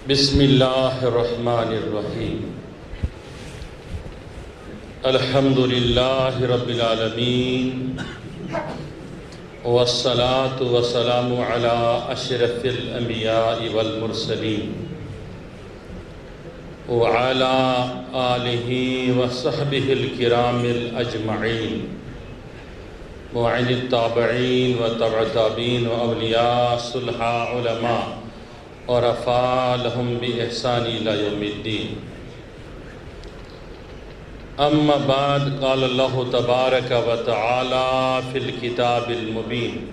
بسم اللہ الرحمن الرحیم الحمد للہ رب العالمین والصلاة والسلام علی اشرف الانبیاء والمرسلین وعلی آلہ وصحبہ الکرام الاجمعین وعن التابعین وتبع التابعین واولیاء صلحاء علماء ورفع لهم بإحسان إلى يوم الدين. أما بعد قال الله تبارك وتعالى في الكتاب المبين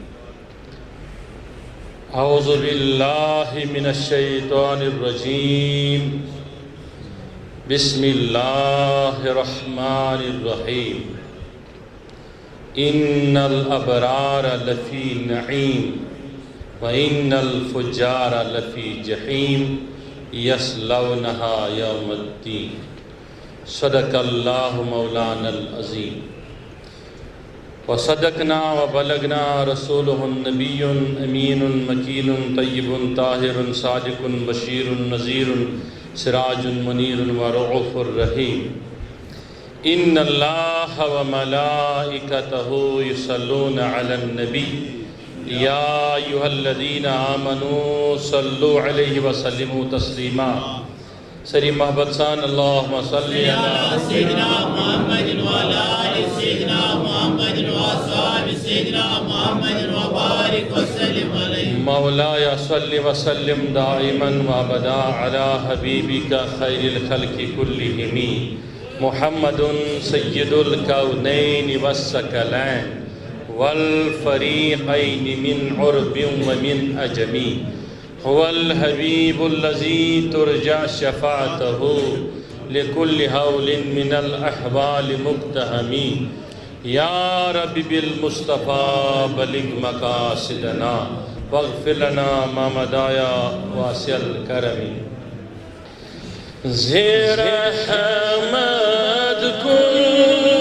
أعوذ بالله من الشيطان الرجيم بسم الله الرحمن الرحيم إن الأبرار لفي نعيم وَإِنَّ الْفُجَّارَ لَفِي جَحِيمٍ يَصْلَوْنَهَا يَوْمَ الدِّينِ صدق اللہ مولانا العظیم وصدقنا وبلغنا رسولہ النبی امین مکین طیب طاہر صادق بشیر نذیر سراج منیر ورؤوف الرحیم ان اللہ وملائکتہ یصلون علی النبی یا ایہا الذین آمنوا صلو علیہ وسلموا تسلیما سری محبت سان اللہم صلی علی سیدنا محمد وعلی آل سیدنا محمد وصحاب سیدنا محمد وبارک وسلم علیہ مولاي صلی وسلم دائما وابدا علی حبیبک خیر الخلق کلہم محمد سید الکونین والثقلین والفریقین من عرب ومن عجمی هو الحبیب الذی ترجى شفاعته لكل حول من الاحوال مقتحم یا رب بالمصطفى بلغ مقاصدنا واغفر لنا ما مدایا واسع الکرم زیر حمد کن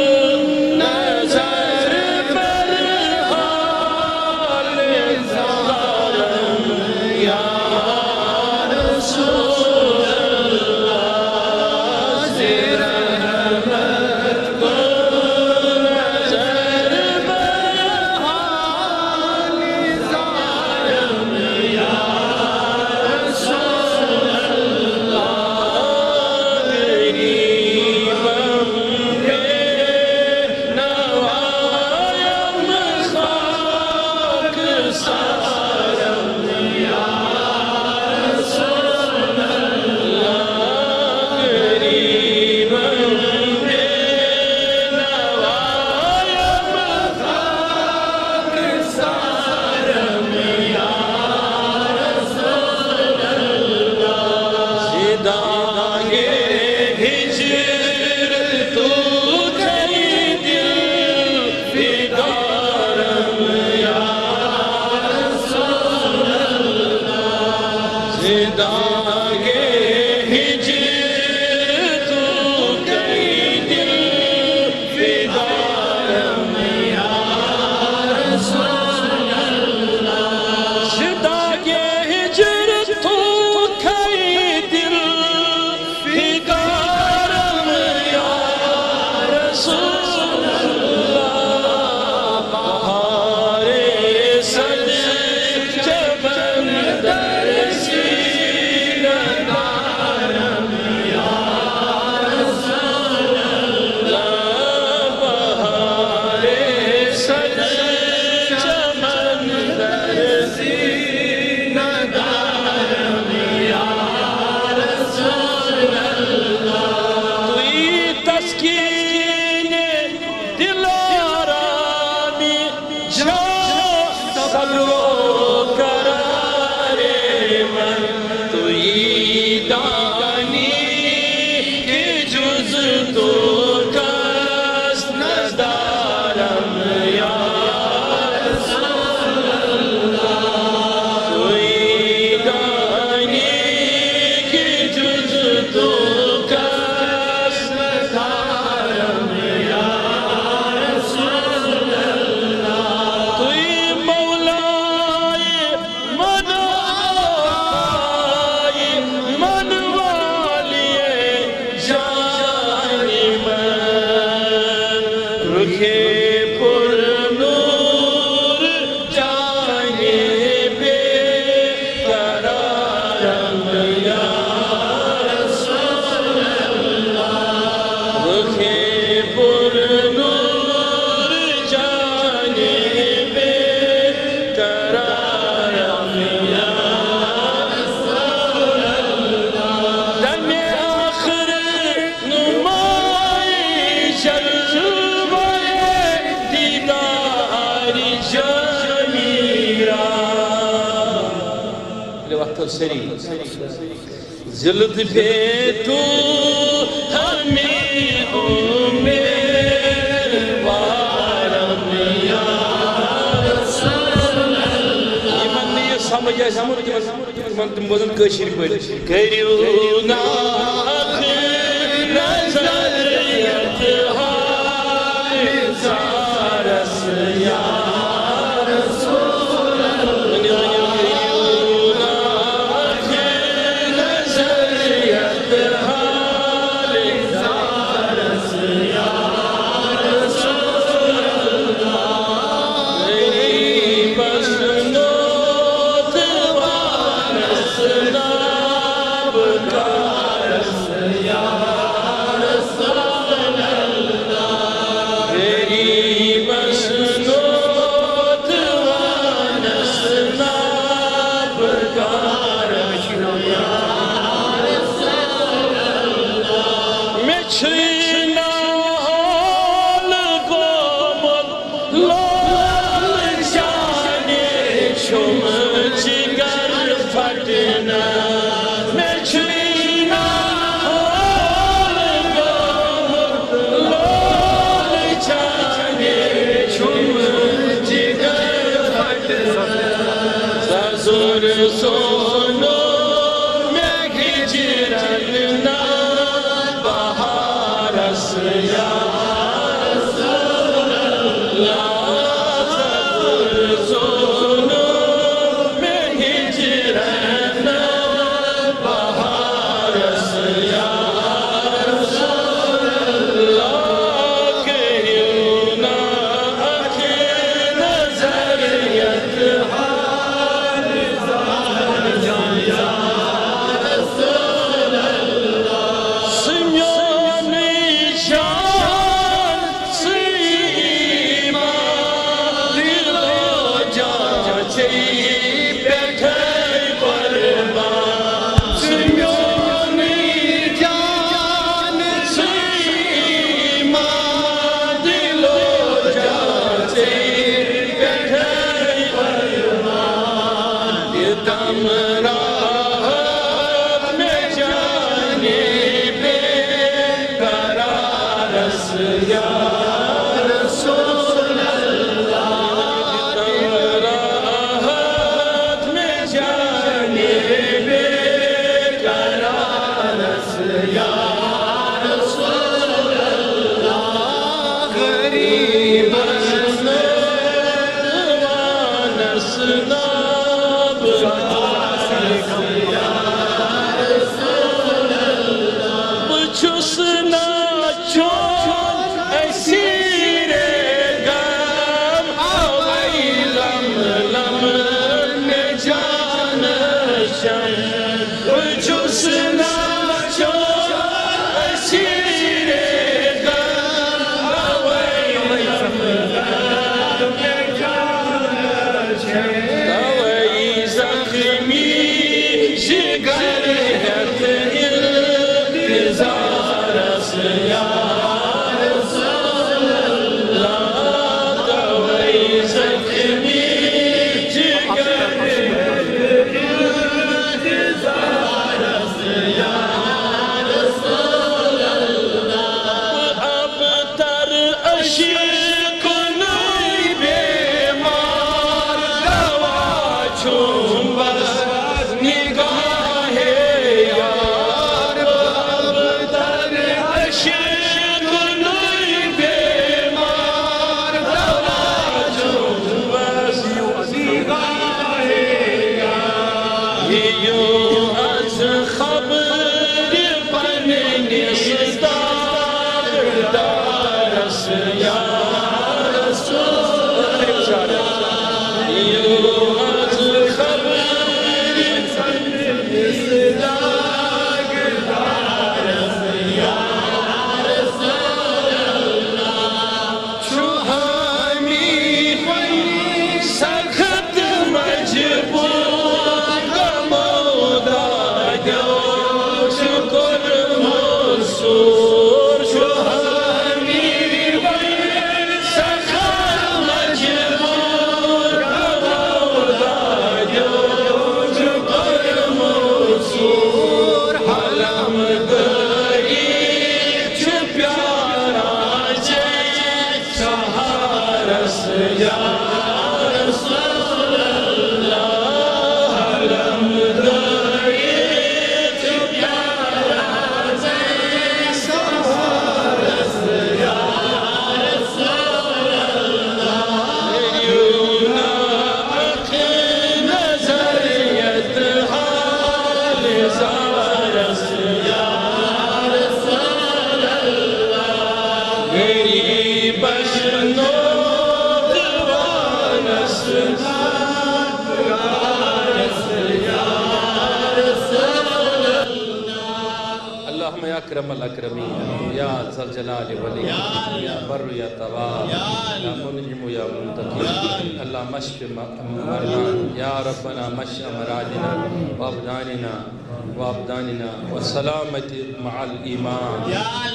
سری زلد پہ تو ہمیں سمجھ آئے تم بوزن کشیر پڑھ کریو ناخ نظریت حال زارس یا رسول اللہ کریو ناخ نظریت حال زارس یا رسول اللہ غریب سنو سونو میں ہجرن نا بہارس یا رسول اللہ سونو میں ہجرن نا بہارس یا رسول اللہ کریو نا اکھ نظریت میری بشنو اللہم یا اکرم الاکرمین یا ذا الجلال والاکرام یا بر یا تواب یا منعم یا منتقم اللہ مشف مرنا یا ربنا مشف مرادنا وابداننا وابداننا والسلامت مع الایمان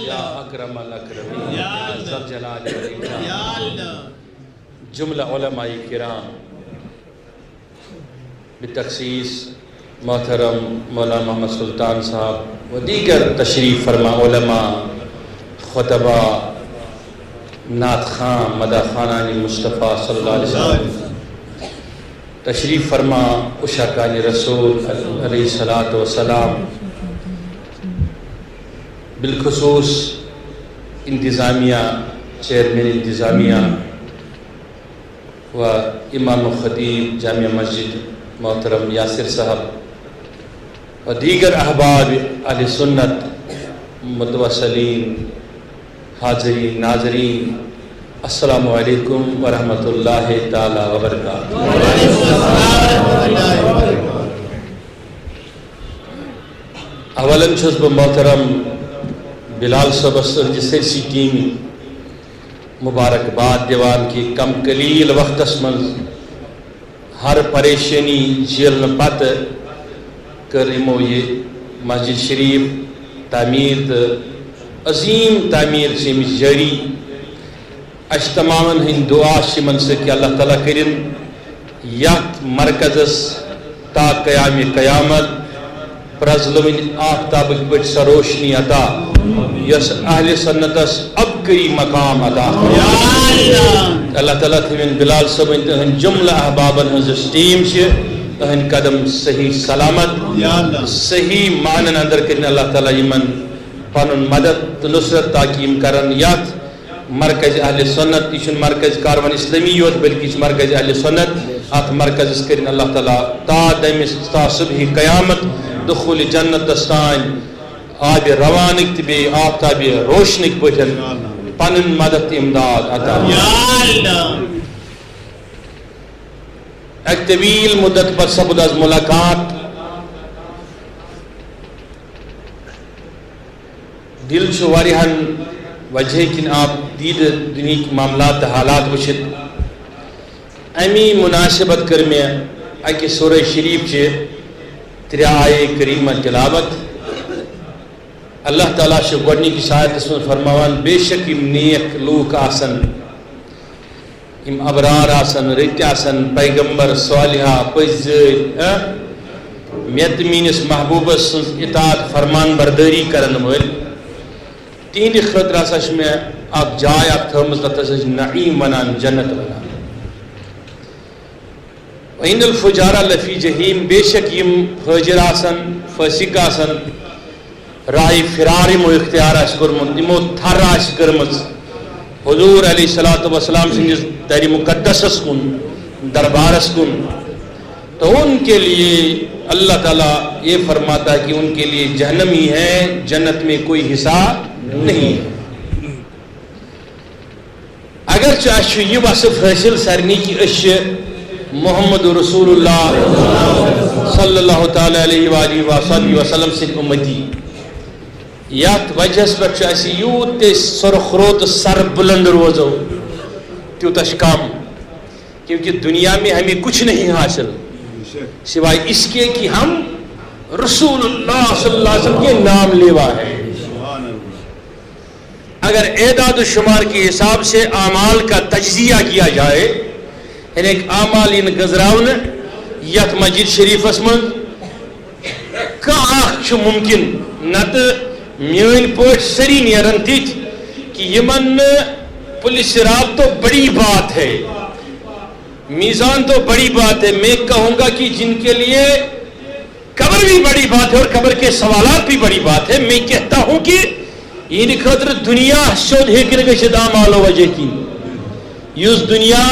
یا اکرم الاکرمین یا ذا الجلال والاکرام. جملہ علماء کرام بالتخصیص محترم مولانا محمد سلطان صاحب و دیگر تشریف فرما علماء، خطبہ، نعت خان، مدح خوانان مصطفیٰ صلی اللہ علیہ وسلم، تشریف فرما عشاقان رسول علیہ الصلاۃ والسلام، بالخصوص انتظامیہ، چیئرمین انتظامیہ و امام و خطیب جامع مسجد محترم یاسر صاحب و دیگر احباب اہل سنت، متوسلین، حاضرین، ناظرین، السلام علیکم ورحمۃ اللہ تعالی وبرکاتہ. اولاً چھس بہ محترم بلال صبس سرسی ٹیم مبارکباد دیوان کی کم قلیل وقتس من ہر پریشانی جیلن پتہ کر یمو یہ مسجد شریف تعمیر تو عظیم تعمیر سے جاری. اس تمام ہند دعا من سے کہ اللہ تعالیٰ کرن یت مرکزس تا قیام قیامت پرزلوین آفتاب بٹ سا روشنی عطا یس اہل سنتس ابکری مقام عطا. اللہ تعالیٰ تھوین بلال صاحب تہن جملہ احبابن ہنز ٹیم تہن قدم صحیح سلامت صحیح معنی اندر کرن اللہ تعالیٰ یمن پنن مدد نصرت تاکہ یم کرن یت مرکز اہل سنت. یہ مرکز کاروان اسلامی یوت بلکہ مرکز اہل سنت ات مرکز کرن اللہ تعالیٰ تا دمس تا صبح قیامت دخول جنت دستان آب روانک تبی آفتاب روشنک پٹھن پنن مدد امداد عطا. ایک طویل مدت پر سپد از ملاقات دل چھو واریہن وجہ کن آپ دید دنیا کی معاملات حالات وچھت امی مناسبت کر میں اکی سورہ شریف چھے تریا آئے کریمہ تلاوت. اللہ تعالیٰ سے گوڑنی کی سایت اس میں فرماوان بے شک ام نیک لوک آسن، ام ابرار آسن، رت آسن، پیغمبر صالحہ پزید میت مینس محبوبس اطاعت فرمان برداری کرن مول تین خطر آسش میں آپ جائے آپ تھرمز تتسج نعیم ونان جنت ونان. وَإِنَّ الْفُجَارَ لَفِي جَحِيمٍ بے شک یم فاجر آسن، فاسق آسن، راہ فرار مو اختیار آس کرمت، امو تھر آس کرمت حضور علیہ السلام سنجز داری مقدس کن دربارس کن. تو ان کے لیے اللہ تعالیٰ یہ فرماتا ہے کہ ان کے لیے جہنم ہی ہے، جنت میں کوئی حصہ نہیں ہے. اگرچہ اشو یہ وصف حاصل سرنی کی اشیاء محمد رسول اللہ صلی اللہ تعالی علیہ وآلہ وآلہ وسلم سے امتی یات وجہ پر ایسی یوت سرخروت سر بلند روزو تیوتش کام، کیونکہ دنیا میں ہمیں کچھ نہیں حاصل سوائے اس کے کہ ہم رسول اللہ صلی اللہ علیہ وسلم کے نام لیوا ہے. اگر اعداد و شمار کے حساب سے اعمال کا تجزیہ کیا جائے یعنی ایک اعمال ان گزراؤن یت مسجد شریف اسمن کاخ ممکن نت میون پوٹ سری نیرن تیت کہ یمن پولیس رات تو بڑی بات ہے، میزان تو بڑی بات ہے. میں کہوں گا کہ جن کے لیے قبر بھی بڑی بات ہے اور قبر کے سوالات بھی بڑی بات ہے، میں کہتا ہوں کہ یہ خاطر دنیا شد ہیکن گشت اعمالو وجہ کی یس دنیا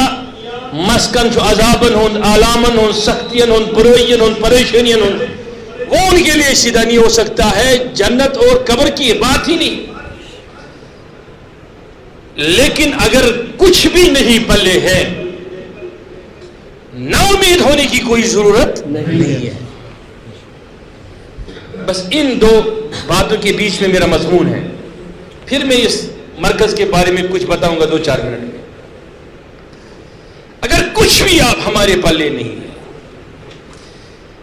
مسکن چھو عذابن ہون، آلامن ہون، سختین ہون، بروئین ہون، پریشانین ہون، وہ ان کے لیے سیدھا نہیں ہو سکتا ہے. جنت اور قبر کی بات ہی نہیں. لیکن اگر کچھ بھی نہیں پلے ہے نا امید ہونے کی کوئی ضرورت نہیں ہے. بس ان دو باتوں کے بیچ میں میرا مضمون ہے. پھر میں اس مرکز کے بارے میں کچھ بتاؤں گا 2-4 منٹ میں. اگر کچھ بھی آپ ہمارے پلے نہیں ہے,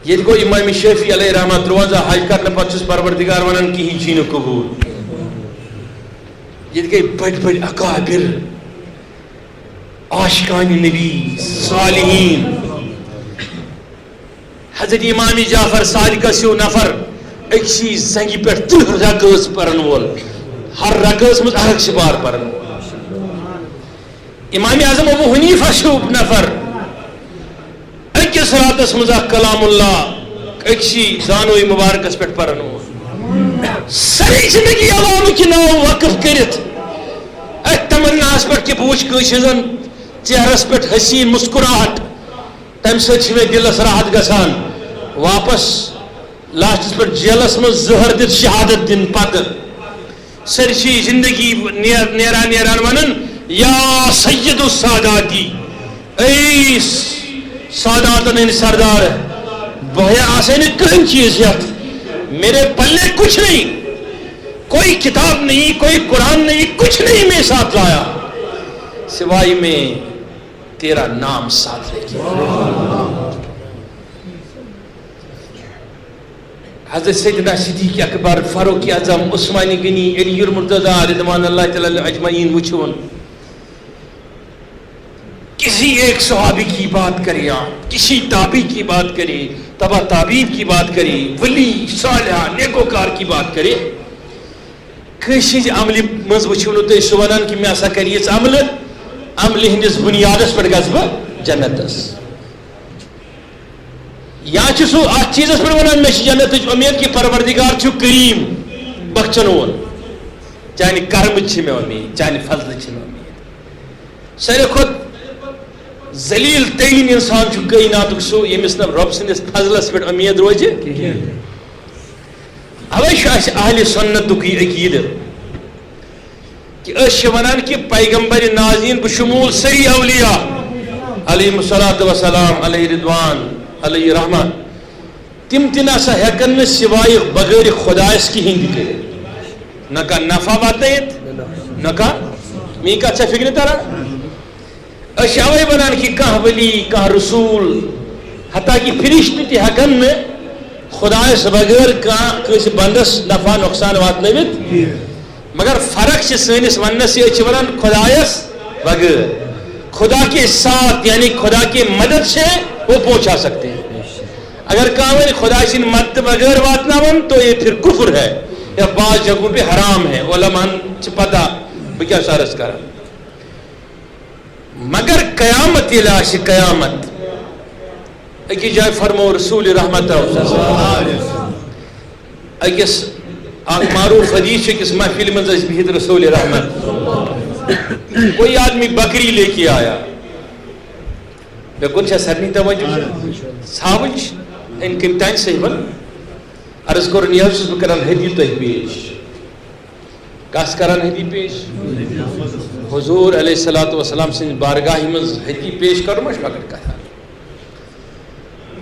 یہ کو امام شافعی علیہ رحمۃ اللہ حج کرنے پتہ پروردگار ونان کی چین قبول. یہ گئی بڑ بڑ اکابر عاشقان نبی صالحین. حضرت امام جعفر صادق سیو نفر اکسی زنگی پر 3 رکعت پرن وول, ہر رکعت مز اکھ سبار پرن. امام اعظم ابو حنیفہ شوب نفر اکس راتس مز کلام اللہ اکسی زانوی مبارکس پہ پرن وول. ساری زندگی عوام کی ناو وقف کرت تمنا پہ کہ بوچھ کشن چہرس پہ حسین مسکراہٹ, تمہ سۭتۍ دلس راحت گژھان. واپس لاسٹس پہ جیلس من زہر دت شہادت دن پتہ سرسی زندگی نیران ونن یا سید الساداتی, اے ساداتن ہند سردار, بہے آسے نے کہیں چیز یت میرے پلے کچھ نہیں, کوئی کتاب نہیں, کوئی قرآن نہیں, کچھ نہیں میں ساتھ لایا سوائے میں تیرا نام ساتھ لے کے. حضرت سیدنا صدیق اکبر, فاروق اعظم, عثمانی غنی, علی المرتضیٰ رضوان اللہ تعالی اجمعین وچھون. کسی ایک صحابی کی بات کرے, آپ کسی تابعی کی بات کرے, تبع تابعین کی بات کرے, ولی صالح نیکوکار کی بات کرے, کسی عمل مز وچھو تو سہ ونان کہ میں ہسا کر یہ عمل ہندس بنیادس پہ گھس بہ جنتس. یا سہ ات چیزس پہ ونان میں جنت امید کہ پروردگار چھ کریم بخشن وول, چانہ کرم میں امید, چانہ فضل میں امید. ساروی کھت ذلیل ترین انسان چھ کائنات سہ یمس نا رب سندس فضلس پہ امید روزِ. اوے چھ اہل سنت یہ عقید کہ ونان کہ پیغمبر نازین بشمول سری اولیاء علیہم الصلاۃ والسلام علیہ رضوان علیہ رحمت تم تہ نسا ہیکن سوائے بغیر خدایس کہین کر, نہ کا نفع واتنائت نہ کا می کت سے فکر تران. اوے ونان کہ کانٛہہ ولی کانٛہہ رسول حتیٰ کہ فرشتہ تہ ہیکن خدایس بغیر کانٛہہ بندس نفع نقصان واتنٲوِتھ, مگر فرق چھ سٲنِس وننس یہ ونان خدایس بغیر. خدا کے ساتھ یعنی خدا کی مدد سے وہ پہنچا سکتے ہیں. اگر کہاں خدا سے مدد بغیر واتناون تو یہ پھر کفر ہے یا بعض جگہوں پہ حرام ہے. علماء چھ پتہ بہ کیا عرض کرا. مگر قیامت یہ قیامت اکس جائے فرمو رسول رحمت اکس معروف حدیث اکس محفل من بہت رسول رحمت, کوئی آدمی بکری لے کے آیا, مے کن سرنی توجہ صحابچ ان کم تین صحیحن عرض کرن یہ بہ کران ہدی تہ پیش. کس کران ہدی پیش؟ حضور علیہ الصلوۃ والسلام سن بارگاہ من ہدی پیش کرم مگر کتھا.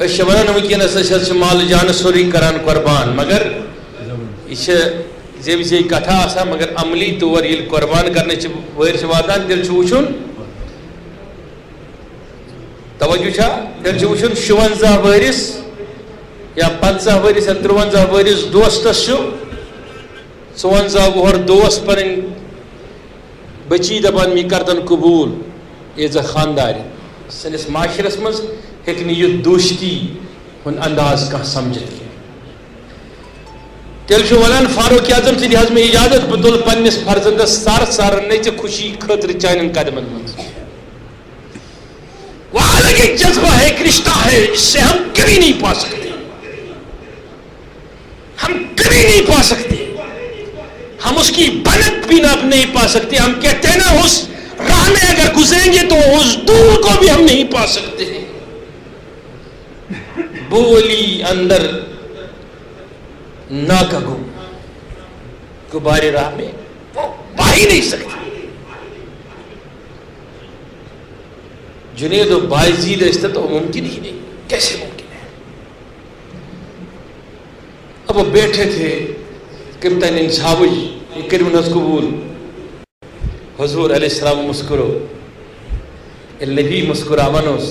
اس ونان ونکس مال جان سوری کران قربان, مگر یہ زیب زی کتھا آسان, مگر عملی طور یل قربان کرنے ور واتان تیل وچھن توجہ چھا, تیل وچھن 56 ورس یا 50 ورس یا 53 ورس دوستس 54 وہر دوست پن بچی دپان می کردن قبول ایز اے خاندار. سنس معاشرس مز ہیکن یہ دوستی ہن انداز کھانا سمجھت کی. تیل ونان فاروق اعظم سی حض میں اجازت بہ تل پنس فرزندس سر سارنے ژے خوشی خاطر چانن قدمن من. وہ الگ ایک جذبہ ہے, ایک رشتہ ہے, اس سے ہم کبھی نہیں پا سکتے, ہم کبھی نہیں پا سکتے, ہم اس کی بنت بھی نہ نہیں پا سکتے. ہم کہتے ہیں نا اس راہ میں اگر گزریں گے تو اس دور کو بھی ہم نہیں پا سکتے. بولی اندر نہ کگو غبار راہ میں وہ پا ہی نہیں سکتے. جنید و باعزید اس تو ممکن ہی نہیں، کیسے ممکن ہے؟ اب وہ بیٹھے تھے کپتان انصابی یہ کرمن حض قبول حضور علیہ السلام مسکرو نبی مسکراون اس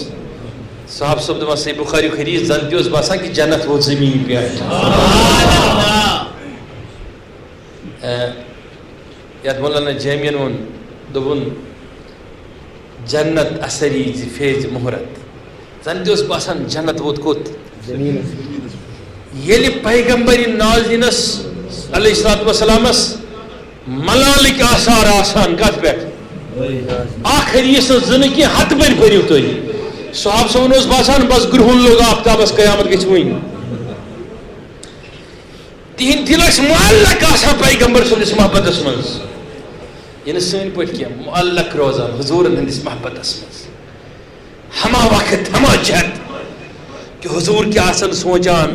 صاحب صاحب دما صحیح بخاری حدیث زن دیوس باسان کہ جنت وہ زمین پہ آئے یاد مولانا جیمین ون دبن جنت اثری فیض مہرت زن دیوس باسان جنت ووت کوت یلی پیغمبری نازنس علیہ السلام ملالک آثار آسان کت پہ آخری زن کی حد بن پھریو تو صحاب صاحب اس باسان بس گرہن لوگ آفتابس قیامت گچھ وین تہند دل معلق آسان پیغمبر سندس محبتس من یعنی سن پہ کی معلق روزان حضور ہندس محبتس من ہما وقت ہما جہت کہ حضور کیا آسن سوچان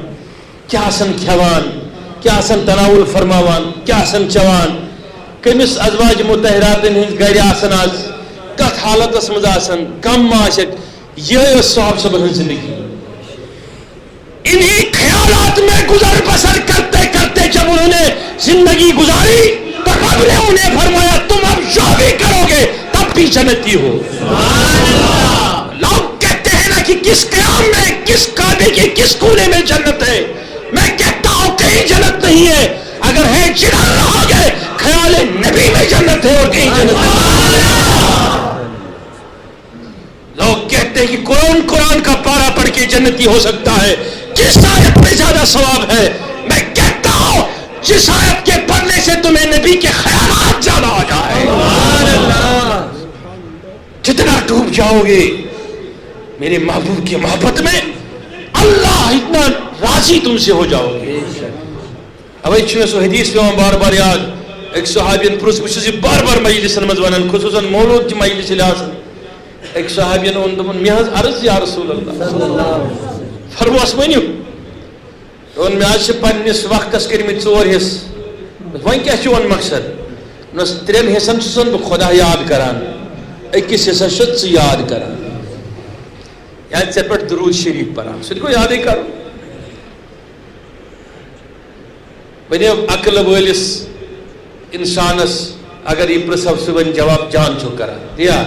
کیا آسن کھیوان کیا آسن تناول فرماوان کیا آسن چوان کمس ازواج متحرات ہند گھر آسن آز کت حالت من آسن کم معاشق یہ صحاب صاحب ہن زندگی انہی خیالات میں گزر بسر کرتے کرتے جب انہوں نے زندگی گزاری تو رب نے انہیں فرمایا تم اب جو بھی کرو گے تب بھی جنتی ہو. لوگ کہتے ہیں نا کہ کس قیام میں کس کعبے کے کس کونے میں جنت ہے. میں کہتا ہوں کہیں جنت نہیں ہے. اگر ہے چڑھا رہو گے خیال نبی میں جنت ہے اور کہیں جنت ہے. لوگ کہتے ہیں کہ کون قرآن کا پارا پڑھ کے جنتی ہو سکتا ہے, جس آیت میں زیادہ ثواب ہے. میں کہتا ہوں جس آیت کے پڑھنے سے تمہیں نبی کے خیالات زیادہ آ جائے, جتنا ڈوب جاؤ گے میرے محبوب کی محبت میں اللہ اتنا راضی تم سے ہو جاؤ گے. اوے چھو سو حدیث پہ بار بار یاد ایک صحابین پرس بچ بار بار مجلس مز ونان خصوصاً مولود کی مجلس لحاظ ایک صحابین اون دپن مے حظ عرض یا رسول اللہ فرموس ونیو اون مے آج پنس وقتس کرمت ژور حص وۄنۍ کیٛاہ چھُ چون مقصد نس ترٛٮ۪ن حصن چھُسن بہٕ خۄدا یاد کران أکِس حصس چھُ ژٕ یاد کران یا ژےٚ پٮ۪ٹھ درود شریف پران سُہ تہِ گوٚو یادٕے کرُن. وۄنۍ عقل وٲلِس اِنسانس اگر یہِ پرٛژھو سُہ وۄنۍ جواب جان چھُ کران دیا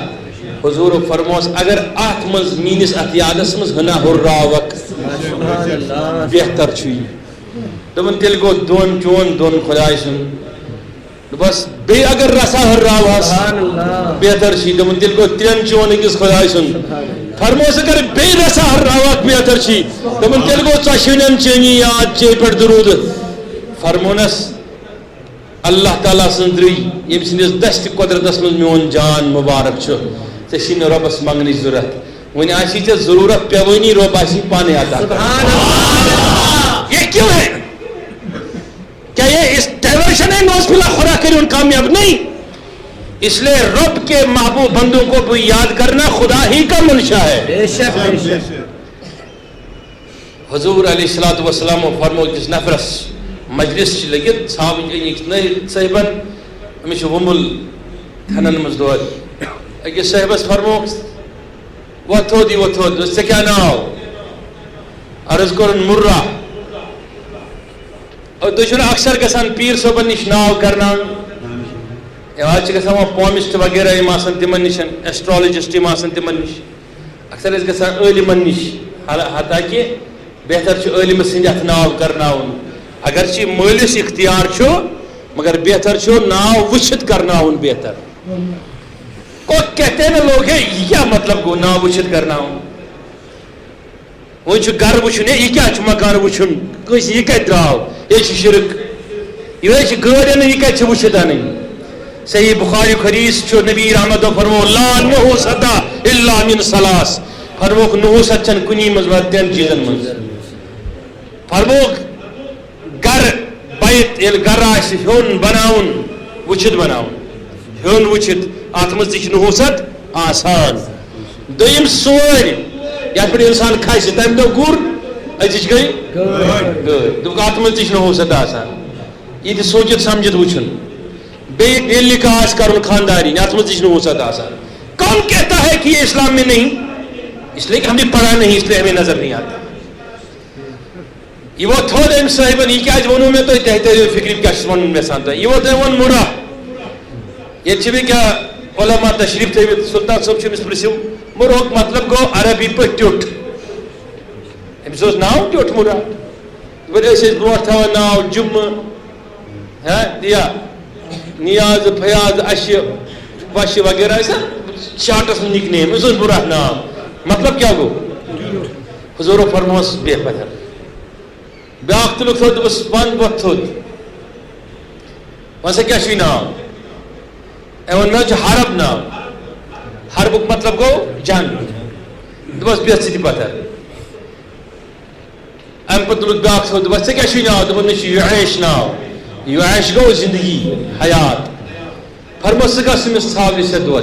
حضور فرموس اگر اتھ منٛز میٲنِس اتھ یادس منٛز ہنا ہُرراوکھ بہتر چھُ یہِ. دوٚپُن تیٚلہِ گوٚو دۄن چون دۄن خۄداے سُنٛد بس بیٚیہِ اگر رژھا ہُرراوہس بہتر چھُی. دوٚپُن تیٚلہِ گوٚو ترٛٮ۪ن چون أکِس خۄداے سُنٛد. فرموس اگر بیٚیہِ رژھا ہُرراوکھ بہتر چھُی. دوٚپُن تیٚلہِ گوٚو ژۄشوٕنٮ۪ن چٲنی یاد چے پٮ۪ٹھ درود. فرمونس اللہ تعالیٰ سٕنٛدرٕے ییٚمہِ سٕنٛدِس دستہِ قۄدرتس منٛز میون جان مُبارک چھُ ژےٚ چھی نہٕ رۄبس منٛگنٕچ ضروٗرت. وۄنۍ آسی ژےٚ ضروٗرت پیوٲنی رۄب آسی پانے عطا کران. یہ کیوں ہے؟ کیا یہ اس ڈائیورشن ہے نوزبلہ خدا کرے ان کامیاب نہیں. اس لیے رب کے محبوب بندوں کو بھی یاد کرنا خدا ہی کا منشا ہے. حضور علیہ الصلوۃ والسلام فرمو کس نفرس مجلس لگت صاحبن امس ومل تھنن مز دود اکس صاحبس فرمو وتھود یہ وتھود ژےٚ کیٛاہ ناو عرض کوٚرُن مُرہ. تُہۍ چھُو نہٕ اکثر گژھان پیٖر صٲبن نِش ناو کرناونہِ آز چھِ گژھان وۄنۍ پومسٹ وغیرہ یِم آسان تِمن نِش ایسٹرالجسٹ یِم آسان تِمن نِش اکثر ٲسۍ گژھان عٲلمن نِش حتاکہِ بہتر چھُ عٲلمہٕ سٕنٛدِ اَتھٕ ناو کرناوُن. اگرچہ مٲلِس اختیار چھُ مگر بہتر چھُ ناو وٕچھِتھ کرناوُن بہتر. کو کہتے ہیں نا لوگ ہے یہ کیا مطلب گو ناو وٕچھِتھ کرناوُن. وۄنۍ چھُ گرٕ وٕچھُن ہے یہِ کیٛاہ چھُ مکان وٕچھُن کٲنٛسہِ یہِ کتہِ درٛاو یہِ چھُ شرک. یہِ چھِ گٲڑۍ اَنٕنۍ یہِ کتہِ چھِ وٕچھِتھ اَنٕنۍ. صحیح بخاریُک حدیث چھُ نبی رحمتو فرمو لا نحوست الا من ثلاث. فرموکھ نحوست چھنہٕ کُنی منٛز مگر ترٛٮ۪ن چیٖزن منٛز. فرموکھ گر بیت ییٚلہِ گرٕ آسہِ ہیوٚن بناوُن وٕچھِتھ بناوُن ہیوٚن وٕچھِتھ اتھ منٛز تہِ چھِ نحوست آسان. دوٚیِم سورِ یتھ پٮ۪ٹھ اِنسان کھسہِ تمہِ دۄہ گُر أزِچ گٔے گٲڑۍ دوٚپُکھ اتھ منٛز تہِ چھِ نحوست آسان. یہِ تہِ سوٗنٛچِتھ سمجھِتھ وٕچھُن. بیٚیہِ ییٚلہِ نِکاح آسہِ کرُن خاندارِنۍ اتھ منٛز تہِ چھِ نحوست آسان. کون کہتا ہے کہ یہ اسلام میں نہیں. اس لیے کہ ہم نے پڑھا نہیں، اس لیے ہمیں نظر نہیں آتا. یہ وہ تھوڑا ام صاحبن یہ کیا ونو میں تو تحت فکری کیا ون یژھان یہ وہ ون مرا یہ بھی کیا علماء تشریف تھے سلطان صاحب سے پرسو مرہک مطلب گو عربی پہ ٹیوٹ امس ناو ٹیوٹ مرا برونٹ تھا ناو جم یا نیاز فیاض اش وش وغیرہ شارٹس نک نیم اس برا ناو مطلب کیا گو حضور فرموس بے پدر بیاکھ تلک تھوت بس بند وقت تھوت وہاں سے کیا شوی ناو ایون میں حرب ناو حربک مطلب گو جنگ بس بیت ستی پتر ام پتہ تلک بیاکھ تھوت بس سے کیا شوی ناو دپن مے یعیش ناو یعیش گو زندگی حیات فرموس سے گھس مس ثاوری سے دور.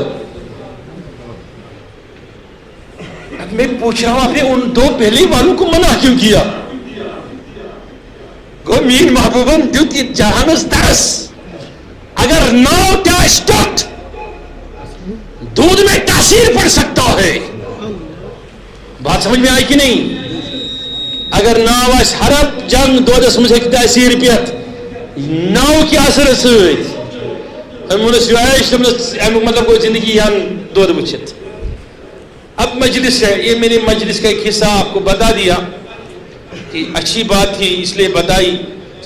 اب میں پوچھ رہا ہوں آپ نے ان دو پہلے والوں کو منع کیوں کیا؟ گو مین محبوبن دیت جہانس درس اگر ناو ٹوٹ دودھ میں تاثیر پڑ سکتا ہے. بات سمجھ میں آئی کہ نہیں؟ اگر ناو آس حرب جنگ دودس مجھ ہیکہ تاثیر پیت ناو کی اثر ست مطلب کوئی زندگی ہم دودھ وچت. اب مجلس ہے یہ میں نے مجلس کا ایک حصہ آپ کو بتا دیا کہ اچھی بات تھی اس لیے بتائی.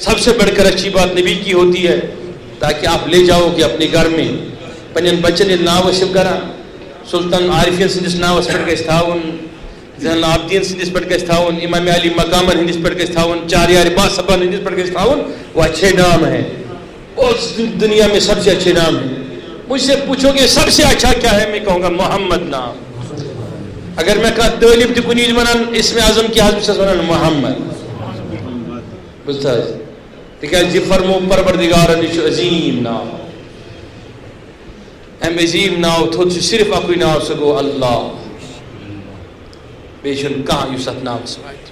سب سے بڑھ کر اچھی بات نبی کی ہوتی ہے تاکہ آپ لے جاؤ کہ اپنے گھر میں پنن بچن ناو شب کرا سلطان عارفین سندس ناوس پہ گھس تھاون زین العابدین سندس پہ گھس تھاون امام علی مقامن ہندس پہ گھس تھاون چاریار باصبن ہندس پہ گھس تھاون. وہ اچھے نام ہیں اس دنیا میں سب سے اچھے نام ہیں. مجھ سے پوچھو گے سب سے اچھا کیا ہے میں کہوں گا محمد نام. اگر میں کہا طالب تہ کنی ونان اسم اعظم کی حضرت سے ونان محمد بوزتا تکیاز یہ فرمو پروردگارن یہ عظیم نام ام عظیم ناو تھوت صرف اکوئی ناو سہ گو اللہ بے چھن کہاں یس ات ناوس وات.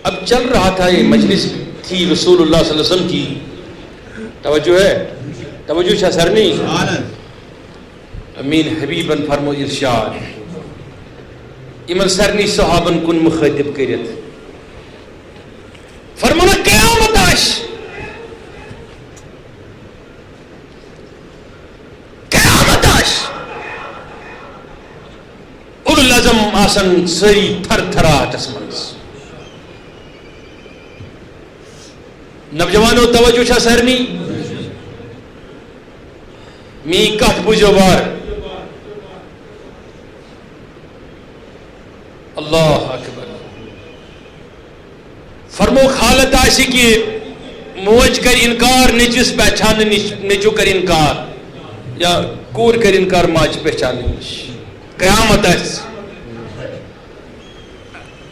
اب چل رہا تھا یہ مجلس تھی رسول اللہ صلی اللہ علیہ وسلم کی. توجہ ہے توجہ شاہ سرنی امین حبیبن فرمو ارشاد امن سرنی صحابن کن مخاطب کرت فرمونا قیامت آش قیامت آش اولو العظم آسن سری تھر تھراتس منز. نوجوانو توجہ چھا سرنی می کت بوجھو بار اللہ اکبر. فرمو حالت آسی کہ موج کر انکار نچس پہچان نچو کر انکار یا کور کر انکار ماج پہچان نش قیامت آس.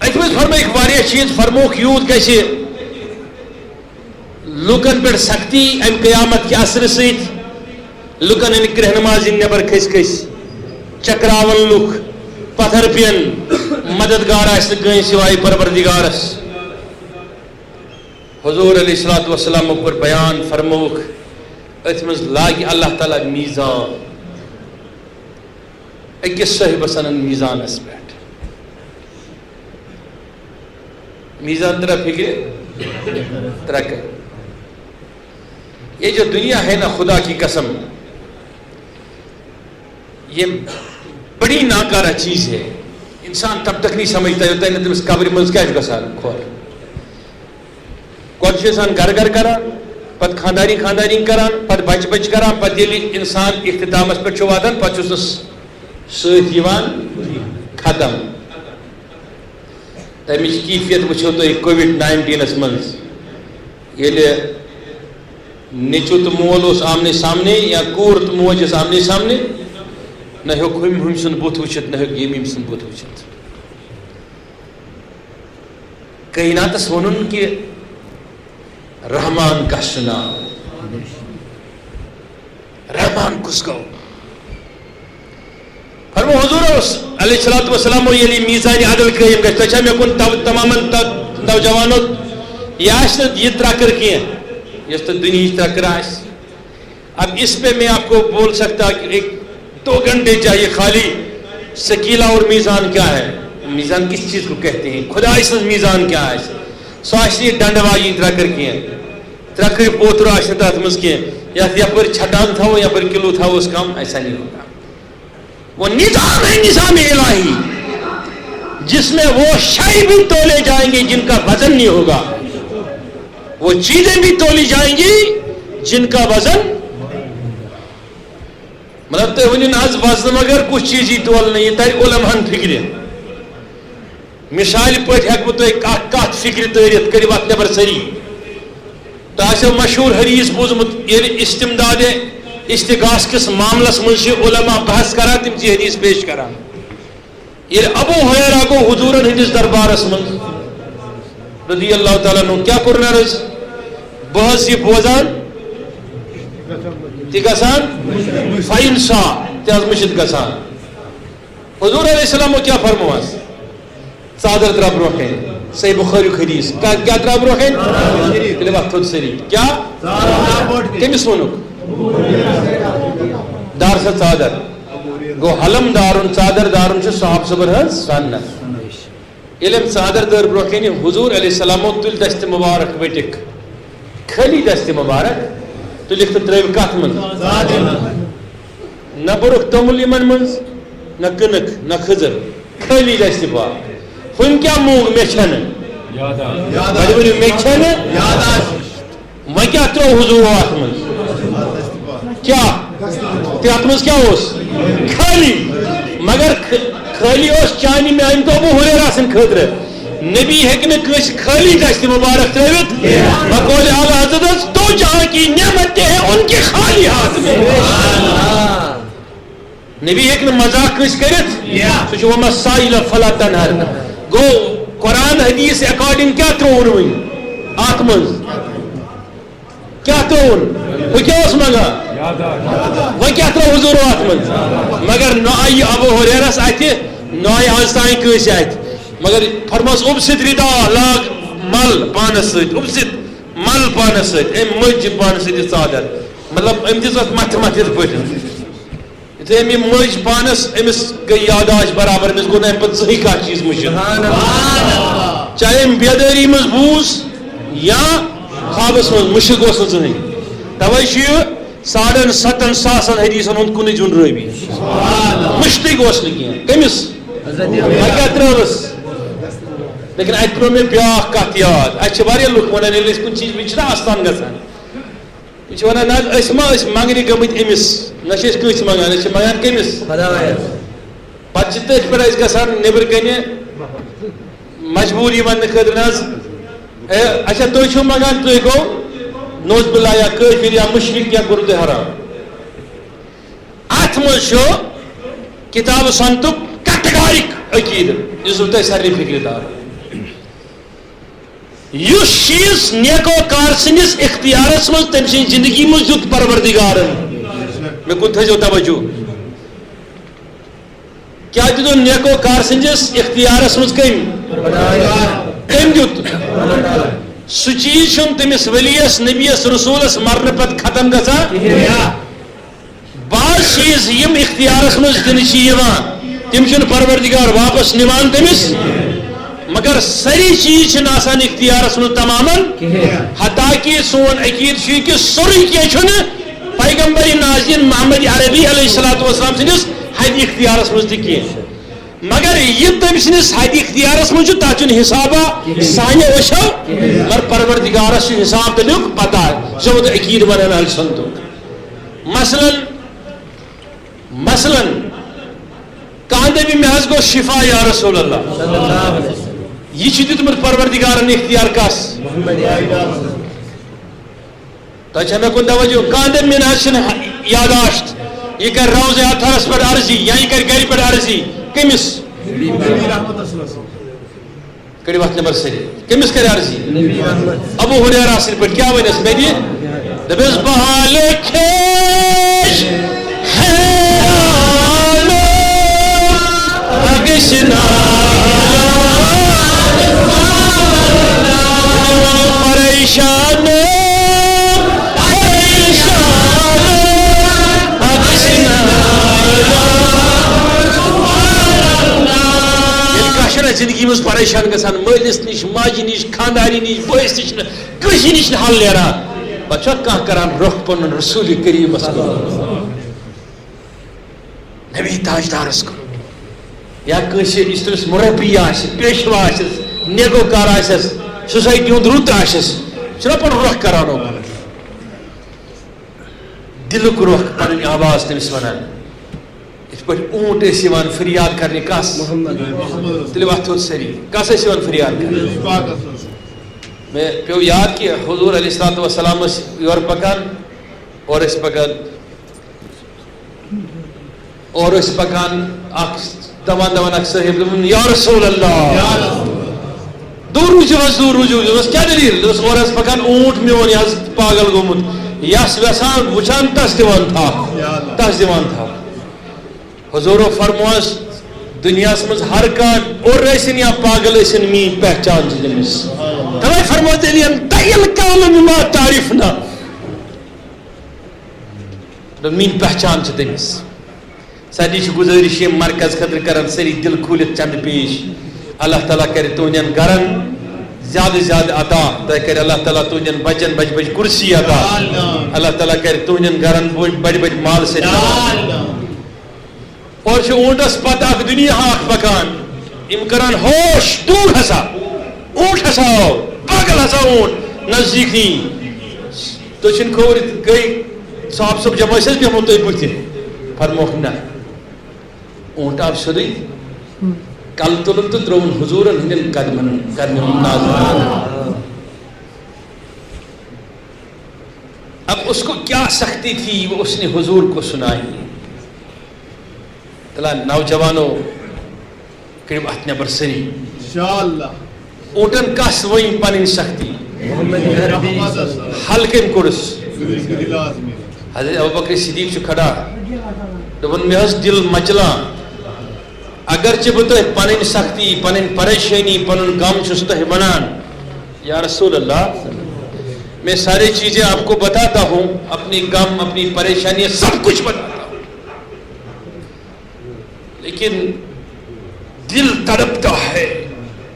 اتمس فرمو ایک واریہ چیز فرمو یوت کیسے لوکن پر سختی ام قیامت کی اثر ست لکن ان رہنماز نبر کھس کھس چکراون لک پتھر پین مددگار آس گئی سوائے پروردگارس. حضور علیہ الصلوۃ والسلام پر بیان فرموک ات مز لاگی اللہ تعالیٰ میزان اکس صاحب سنن میزانس پہ میزان ترا فکر ترک. یہ جو دنیا ہے نا خدا کی قسم یہ بڑی ناکارہ چیز ہے. انسان تب تک نہیں سمجھتا ہوتا ہے تمس قبر مز کیا گسان کھول گوڈ انسان گھر گھر کران پت خاندانی خاندانی کران پت بچ بچ کران پت ییٚلہِ انسان اختتامس پہ واتان پتہ ست ختم. تمچ کیفیت وچھو تھی کووڈ-19 مز ییٚلہِ نیچو تو مول اس آمنے سامنے یا کور تو موج اس آمنے سامنے نہ ہیوک ہم سن بت وچھت نہ ہیوک یم سن بت وچھت. کائناتس ونن کہ رحمان کا سنا رحمان کس گو فرمو حضور علیہ الصلوۃ والسلام یلی میزان عدل قائم گژھِ تۄہہِ چھا مےٚ کُن تمامن نوجوانو یہ آسہِ نہٕ یہِ ترکر کینٛہہ یس تو دنیا ترکر آس. اب اس پہ میں آپ کو بول سکتا کہ 1-2 گھنٹے چاہیے خالی سکیلا اور میزان کیا ہے؟ میزان کس چیز کو کہتے ہیں؟ خدا اس میزان کیا ہے؟ سو آشتی ڈنڈ واجی ترکر کی ترکر پوتر آشتی تات مز کی یا پر چھٹان تھا یا پر کلو تھا اس کام، ایسا نہیں ہوگا. وہ نظام ہے، نظام الہی، جس میں وہ شے بھی تولے جائیں گے جن کا وزن نہیں ہوگا، وہ چیزیں بھی تولی جائیں گی جن کا وزن، مطلب تو ونن آز وزن مگر کچھ چیز ہی تول نہیں تر علماء فکر. مثال پہ ہیکو تھی کت فکر تارت کرو ات نبر سری. تو مشہور حدیث بوزمت استمداد استغاث کس معاملس مز علماء بحث کران، تم حدیث پیش کران. ابو ہریرہ گو حضورن ہندس دربارس من رضی اللہ تعالیٰ عنہ کیا کورن عرض، بہت یہ بوزان تی گسان فائن سا تیز مشد گسان. حضور علیہ السلام کیا فرمواس، ژادر ترا برونٛہہ صحیح بخاری حدیث کیا ترا برونٛہہ تیٚلہِ وقت تھوٚد سٲری کیا کٔمِس ووٚنُکھ؟ دار سا ژادر گو حلم دارن ژادر دارن چھ صاحب صبر ہز سنت. ییٚلہِ أمۍ ژادر دٲر برونٛہہ کنہِ حضور علیہ السلامو تُلۍ دست مبارک ؤٹِکھ، خٲلی دست مبارک تُلِکھ تہٕ ترٲوِکھ کتھ منٛز؟ نہ بوٚرُکھ توٚمُل یِمن منٛز، نہ کٕنٕک، نہ کھٔزٕر، خٲلی دست پاک. ہُم کیا موٗگ مےٚ چھنہٕ، وۄنۍ ؤنِو مےٚ چھنہٕ، وۄنۍ کیٛاہ ترٛوو حضوٗرو اتھ منٛز؟ کیٛاہ اتھ منٛز کیٛاہ اوس؟ خٲلی. مگر خٲلی اوس چانہِ میانہِ تو ابو ہریرہ سٕنٛدِ خٲطرٕ. نبی ہیٚکہِ نہٕ کٲنٛسہِ خٲلی دست مبارک ترٲوِتھ. بقول اعلیٰ حضرت تو جہاں کی نعمتیں ہیں ان کے خالی ہاتھ میں. نبی ہیٚکہِ نہٕ مذاق کٲنٛسہِ کٔرِتھ، سُہ چھُ وَما سائل فلا تنہر. گوٚو قرآن حدیث اکارڈنگ کیا ترٛووُن وۄنۍ اتھ منٛز؟ کیا ترٛووُن؟ ہُہ کیٛاہ اوس منگان؟ وۄنۍ کیٛاہ ترٛوو حضوٗرو اتھ منٛز؟ مگر نہ آیہِ ابو ہریرس اتھِ، نہ آیہِ آز تانۍ کٲنٛسہِ اتھِ. مگر فرماس اُبسِط ردا لاگ مل پانس سۭتۍ، اُبسِط مل پانس سۭتۍ. أمۍ مٔج پانس سۭتۍ ژادر، مطلب أمۍ دِژ اتھ متھِ متھِ یِتھ پٲٹھۍ. یُتھُے أمۍ یہِ مٔج پانس، أمِس گٔے یاداش برابر، أمِس گوٚو نہٕ اَمہِ پتہٕ زٕہٕنۍ کانٛہہ چیٖز مٔشِد، چاہے أمۍ بیدٲری منٛز بوٗز یا خوابس منٛز، مُشِد اوس نہٕ زٕہٕنۍ. توے چھُ یہِ 7,500 حدیثن ہُنٛد کُنٕچ جُن رٲوی، مُشتٕے اوس نہٕ کینٛہہ. کٔمِس؟ وۄنۍ کیٛاہ ترٛٲوٕس؟ لیکن اتہِ ترٛوو مےٚ بیٛاکھ کتھ یاد. اَسہِ چھِ واریاہ لُکھ ونان ییٚلہِ أسۍ کُنہِ چیٖز وِزِ چھِنہ آستان گژھان، یہِ چھِ ونان نہ حظ أسۍ ما ٲسۍ منٛگنہِ گٔمٕتۍ أمِس، نہ چھِ أسۍ کٲنٛسہِ منٛگان، أسۍ چھِ منٛگان کٔمِس؟ پتہٕ چھِ تٔتھۍ پٮ۪ٹھ أسۍ گژھان نیٚبرٕ کنہِ مجبوٗر یہِ وننہٕ خٲطرٕ نہ حظ اچھا تُہۍ چھِو منٛگان، تُہۍ گوٚو نوز باللہ یا کٲفِر یا مُشرِک یا کوٚروٕ تۄہہِ حرام. اتھ منٛز چھُ کِتابہٕ سنتُک کٹگارِک عقیٖدٕ یُس بہٕ تۄہہِ سارنٕے فِکرِ تار. یُس چیٖز نیکو کار سٕنٛدِس اختیارس منٛز تٔمۍ سٕنٛزِ زندگی منٛز دیُت پروردگارن، مےٚ کُن تھٲیزیو توجہ، کیٛاہ دیُتُن نیکو کار سٕنٛدِس اختیارس منٛز کٔمۍ دیُت؟ سُہ چیٖز چھُنہٕ تٔمِس ؤلیَس نبیَس رسوٗلس مرنہٕ پتہٕ ختم گژھان. بعض چیٖز یِم اختیارس منٛز دِنہٕ چھِ یِوان تِم چھُنہٕ پروردگار واپس نِوان تٔمِس، مگر سٲری چیٖز چھِنہٕ آسان اختیارس منٛز تمامن. حتاکہِ سون عقیٖدٕ چھُ یہِ کہِ سورُے کینٛہہ چھُنہٕ پیغمبر نازِل محمد عربی علیہ الصلوۃ والسلام سٕنٛدِس حدِ اختیارس منٛز تہِ کینٛہہ. مگر یہِ تٔمۍ سٕنٛدِس حدِ اختیارس منٛز چھُ تتھ چھُنہٕ حسابا سانہِ وٕچھو، مگر پروردگارس چھُ حساب تمیُک پتہ، سیوٚد عقیٖدٕ ونان اہلِ سنتُک. مثلاً کانٛہہ دپہِ مےٚ حظ گوٚو شفا یا رسول اللہ، یہِ چھُ دیُتمُت پروردگارن اختیار کس؟ تۄہہِ چھا مےٚ کُن توجہ؟ کانٛہہ دپہِ مےٚ نہ حظ چھِنہٕ یاداشت، یہِ کرِ روزِ اطہرس پٮ۪ٹھ عرضی یا یہِ کرِ گرِ پٮ۪ٹھ عرضی. کٔمِس؟ کٔڑِو اتھ نمبر سٲری، کٔمِس کرِ عرضی؟ ابو ہریرہ سٕنٛدۍ پٲٹھۍ. کیٛاہ ونٮ۪س مےٚ دِ؟ دپٮ۪س بحالے کھیش پریشان زندگی مز پریشان گژھان مٲلِس نِش ماجہِ نِش خانداری نِش بٲیِس نِش نہٕ کٲنٛسہِ نِش نہٕ حل نیران پتہٕ چھا کانٛہہ کران رۄخ پنُن رسوٗلِ کریٖمس کُن نبی تاجدارس کُن یا کٲنٛسہِ یُس تٔمِس مُربی آسہِ پیشوا آسٮ۪س نیگوکار آسٮ۪س سوسایٹی ہُنٛد رُت آسٮ۪س چھُنہ پنُن رۄخ کران اوکُن دلُک رۄخ پنٕنۍ آواز تٔمِس ونان یِتھ پٲٹھۍ اوٗنٹ ٲسۍ یِوان فریاد کرنہِ کس تیٚلہِ وۄتھو سٲری کس ٲسۍ یِوان فریاد کرنہِ مےٚ پیوٚو یاد کہِ حضوٗر علیہ الصلوۃ والسلام ٲسۍ یورٕ پکان اورٕ ٲسۍ پکان اکھ دپان اکھ صٲحب دوٚپُن یا رسول اللہ دوٗر روٗزِو حظ دوٗر روٗزِو دوٚپمَس کیٛاہ دٔلیٖل دوٚپمَس اورٕ حظ پکان اوٗنٹ میون یہِ حظ پاگل گوٚمُت یس ویژھان وٕچھان تس دِوان تھپھ حضوٗرو فرمووس دُنیاہس منٛز ہر کانٛہہ اوٚر ٲسِنۍ یا پاگل ٲسِنۍ میٛٲنۍ پہچان چھِ تٔمِس تَوَے فرموو تیٚلہِ دَیِل کالہٕ مِما تعریٖفنا دوٚپ میٛٲنۍ پہچان چھِ تٔمِس سارنٕے چھِ گُزٲرِش ییٚمہِ مرکز خٲطرٕ کران سٲری دِل کھوٗلِتھ چندٕ پیش اللہ تعالیٰ کرِ تُہنٛدٮ۪ن گرن زیادٕ زیادٕ عطا تۄہہِ کرِ اللہ تعالیٰ تُہنٛدٮ۪ن بچن بجہِ بجہِ کُرسی عطا اللہ تعالیٰ کرِ تُہنٛدٮ۪ن گرن بڑِ بڑِ مال سۭتۍ اور چھُ اوٗنٹس پتہٕ اکھ دُنیا اکھ پکان یِم کران ہوش دوٗر ہسا اوٗنٹ ہسا آو پاگل ہسا اوٗنٹ نزدیٖک نی تُہۍ چھِنہٕ خبر گٔے صاحب صٲب جمع ٲسۍ حظ بیٚہمُت تُہۍ بٕتھِ فرموکھ نہ اوٗنٹ آو سیوٚدُے کلہٕ تُلُن تہٕ ترٛووُن حضوٗرن ہٕنٛدٮ۪ن قدمن کرنہِ نازل اب اس کو کیا سختی تھی وہ اس نے حضور کو سنائی تلا نوجوانو کٔرِو اتھ نٮ۪بر سٲری اوٗنٹن کس ؤنۍ پنٕنۍ سختی حل کٔمۍ کوٚرُس حضرت ابوبکر صدیق چھُ کھڑا دوٚپُن مےٚ ٲس دِل مچلان اگرچہ بہٕ تۄہہِ پنٕنۍ سختی پنٕنۍ پریشٲنی پنُن غم چھُس تۄہہِ ونان یا رسول اللہ میں سارے چیزیں آپ کو بتاتا ہوں اپنی غم اپنی پریشانی سب کچھ بتاتا ہوں لیکن دل تڑپتا ہے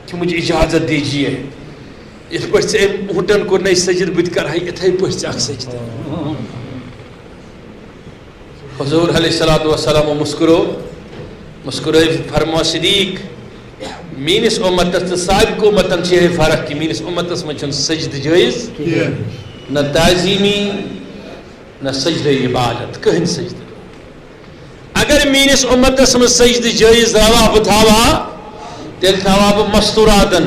کہ مجھے اجازت دیجیے یِتھ پٲٹھۍ ژےٚ أمۍ اوٗنٹن کوٚر نَے سجدٕ بہٕ تہِ کرہا یِتھَے پٲٹھۍ ژےٚ اکھ سجدٕ حضور علیہ الصلوۃ والسلام مسکرٲوِتھ فرموو صدیق میٲنِس اُمتس تہٕ سابقہٕ اُمتن چھِ یِہے فرق کہِ میٲنِس اُمتس منٛز چھُنہٕ سجدٕ جٲیز نہ تعظیٖمی نہ سجدٕ عبادت کٕہٕنۍ سجدٕ اگر میٲنِس اُمتس منٛز سجدٕ جٲیز راوا بہٕ تھاوہا تیٚلہِ تھاوہا بہٕ مستوٗراتن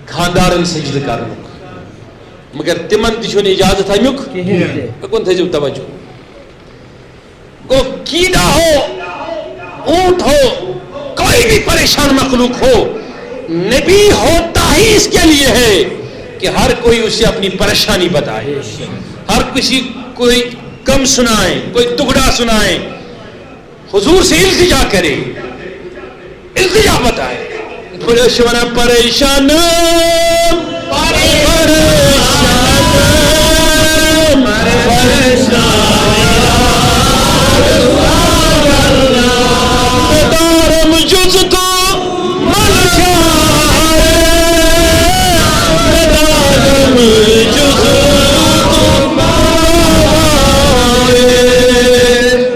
خاندارن سجدٕ کرنُک مگر تِمن تہِ چھُنہٕ اجازت امیُک اُکُن تھٲیزیو توجہ گو کیڑا ہو اونٹ ہو کوئی بھی پریشان مخلوق ہو نبی ہوتا ہی اس کے لیے ہے کہ ہر کوئی اسے اپنی پریشانی بتائے ہر کسی کوئی کم سنائے کوئی ٹکڑا سنائے حضور سے التجا کرے التجا بتائے پریشان جز کو من